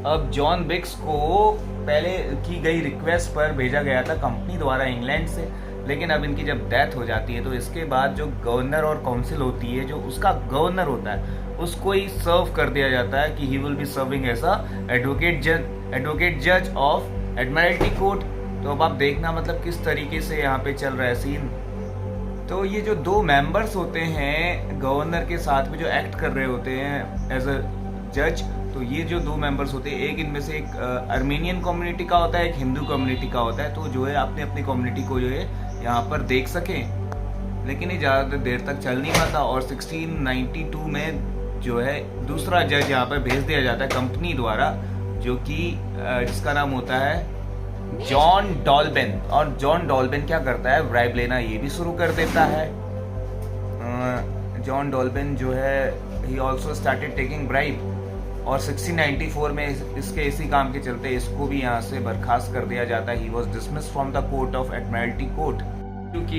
अब जॉन बिक्स को पहले की गई रिक्वेस्ट पर भेजा गया था कंपनी द्वारा इंग्लैंड से, लेकिन अब इनकी जब डेथ हो जाती है तो इसके बाद जो गवर्नर और काउंसिल होती है, जो उसका गवर्नर होता है, उसको ही सर्व कर दिया जाता है कि he will be serving as a advocate जज ऑफ एडमिरल्टी कोर्ट। तो अब आप देखना मतलब किस तरीके से यहाँ पे चल रहा है सीन। तो ये जो 2 मेंबर्स होते हैं गवर्नर के साथ में जो एक्ट कर रहे होते हैं एज अ जज, तो ये जो 2 मेंबर्स होते हैं, एक इनमें से एक आर्मेनियन कम्युनिटी का होता है, एक हिंदू कम्युनिटी का होता है। तो जो है अपनी अपनी कम्युनिटी को जो है यहाँ पर देख सकें, लेकिन ये ज़्यादा देर तक चल नहीं पाता। और 1692 में जो है दूसरा जज यहाँ पर भेज दिया जाता है कंपनी द्वारा, जो कि जिसका नाम होता है जॉन डॉल्बेन। और जॉन डॉल्बेन क्या करता है, ब्राइब लेना ये भी शुरू कर देता है। जॉन डॉल्बेन जो है he also started taking bribe, और 1694 में इसके इसी काम के चलते इसको भी यहाँ से बर्खास्त कर दिया जाता है। He was dismissed from the court of admiralty court, क्योंकि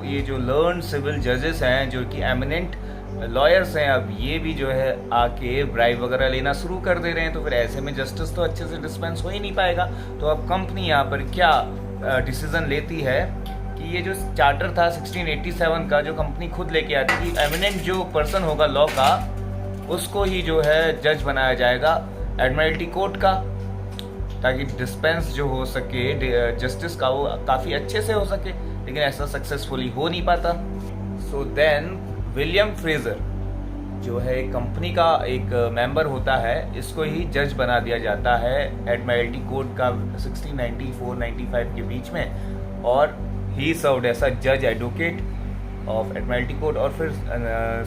ये जो लर्न सिविल जजेस हैं, जो कि एमिनेंट लॉयर्स हैं, अब ये भी जो है आके ब्राइब वगैरह लेना शुरू कर दे रहे हैं। तो फिर ऐसे में जस्टिस तो अच्छे से डिस्पेंस हो ही नहीं पाएगा। तो अब कंपनी यहाँ पर क्या डिसीजन लेती है कि ये जो चार्टर था 1687 का, जो कंपनी खुद लेके आती थी, एमिनेंट जो पर्सन होगा लॉ का, उसको ही जो है जज बनाया जाएगा एडमिरल्टी कोर्ट का। ताकि डिस्पेंस जो हो सके जस्टिस का वो काफ़ी अच्छे से हो सके, लेकिन ऐसा सक्सेसफुली हो नहीं पाता। सो देन विलियम फ्रेजर जो है एक कंपनी का एक मेंबर होता है, इसको ही जज बना दिया जाता है एडमिरल्टी कोड का 1694-95 के बीच में, और ही सर्व्ड एज अ जज एडवोकेट ऑफ एडमिरल्टी कोड। और फिर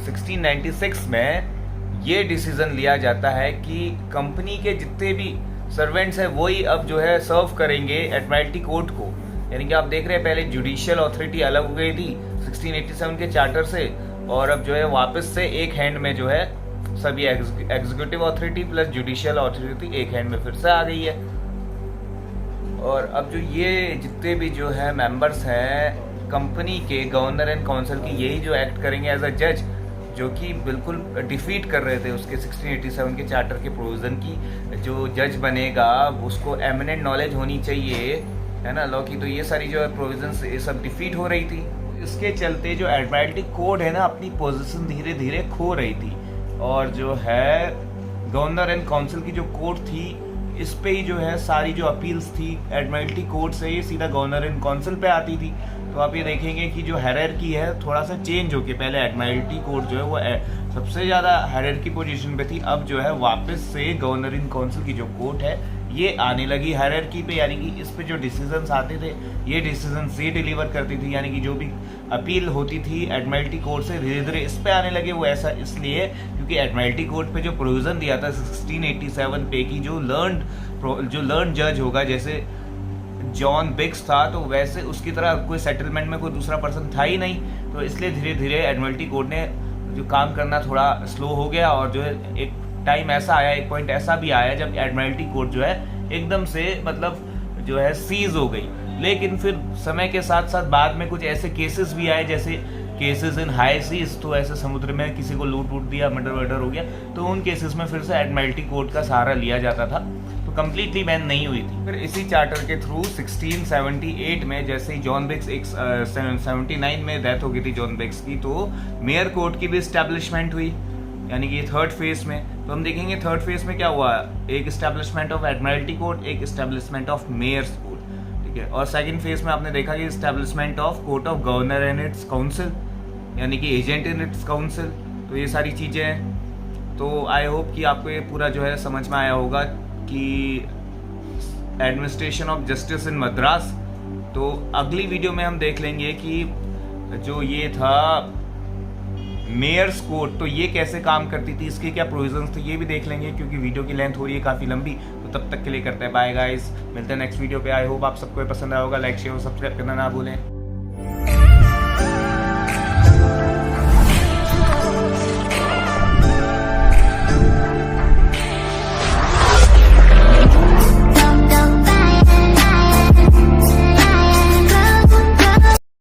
1696 में ये डिसीजन लिया जाता है कि कंपनी के जितने भी सर्वेंट्स हैं वही अब जो है सर्व करेंगे एडमिरल्टी कोड को। यानी कि आप देख रहे हैं पहले जुडिशियल अथॉरिटी अलग हो गई थी 1687 के चार्टर से, और अब जो है वापस से एक हैंड में जो है सभी executive authority plus judicial authority एक हैंड में फिर से आ गई है। और अब जो ये जितने भी जो है मेंबर्स हैं कंपनी के गवर्नर एंड काउंसिल की, यही जो एक्ट करेंगे एज अ जज, जो कि बिल्कुल डिफीट कर रहे थे उसके 1687 के चार्टर के प्रोविजन की। जो जज बनेगा उसको एमिनेंट नॉलेज होनी चाहिए, है ना, लॉ की। तो ये सारी जो है प्रोविजंस ये सब डिफीट हो रही थी। इसके चलते जो एडमिरल्टी कोड है ना अपनी पोजीशन धीरे धीरे खो रही थी, और जो है गवर्नर एंड काउंसिल की जो कोर्ट थी इस पे ही जो है सारी जो अपील्स थी एडमिरल्टी कोर्ट से ये सीधा गवर्नर एंड काउंसिल पे आती थी। तो आप ये देखेंगे कि जो हायरार्की है थोड़ा सा चेंज होके, पहले एडमिरल्टी कोर्ट जो है वो सबसे ज़्यादा हायरार्की पोजीशन पे थी, अब जो है वापस से गवर्नर एंड काउंसिल की जो कोर्ट है ये आने लगी हायरार्की पे। यानी कि इस पे जो डिसीजंस आते थे ये डिसीजंस ये डिलीवर करती थी, यानी कि जो भी अपील होती थी एडमिरल्टी कोर्ट से धीरे धीरे इस पे आने लगे। वो ऐसा इसलिए क्योंकि एडमिरल्टी कोर्ट पे जो प्रोविजन दिया था 1687 पे की जो लर्न जज होगा, जैसे जॉन बिग्स था, तो वैसे उसकी तरह कोई सेटलमेंट में कोई दूसरा पर्सन था ही नहीं। तो इसलिए धीरे धीरे एडमिरल्टी कोर्ट ने जो काम करना थोड़ा स्लो हो गया, और जो है एक टाइम ऐसा आया, एक पॉइंट ऐसा भी आया जब एडमिरल्टी कोर्ट जो है एकदम से मतलब जो है सीज हो गई। लेकिन फिर समय के साथ साथ बाद में कुछ ऐसे केसेस भी आए, जैसे केसेस इन हाई सीज, तो ऐसे समुद्र में किसी को लूट दिया, मर्डर हो गया, तो उन केसेस में फिर से एडमिरल्टी कोर्ट का सहारा लिया जाता था, तो कम्प्लीटली बैन नहीं हुई थी। फिर इसी चार्टर के थ्रू 1678 में जैसे ही जॉन बिग्स 79 में डेथ हो गई थी जॉन बिग्स की, तो मेयर कोर्ट की भी इस्टेब्लिशमेंट हुई, यानी कि थर्ड फेज में। तो हम देखेंगे थर्ड फेज में क्या हुआ, एक इस्टेब्लिशमेंट ऑफ एडमिरल्टी कोर्ट, एक इस्टेब्लिशमेंट ऑफ मेयर्स कोर्ट, ठीक है। और सेकंड फेज में आपने देखा कि establishment of court of governor and its council, यानी कि एजेंट इन इट्स काउंसिल। तो ये सारी चीज़ें हैं। तो आई होप कि आपको ये पूरा जो है समझ में आया होगा कि administration of justice in Madras. तो अगली वीडियो में हम देख लेंगे कि जो ये था मेयर्स कोर्ट, तो ये कैसे काम करती थी, इसके क्या प्रोविजंस थे, ये भी देख लेंगे, क्योंकि वीडियो की लेंथ हो रही है काफ़ी लंबी। तो तब तक के लिए करते हैं बाय गाइस, मिलते हैं नेक्स्ट वीडियो पे। आई होप आप सबको पसंद आया होगा। लाइक शेयर और सब्सक्राइब करना ना भूलें।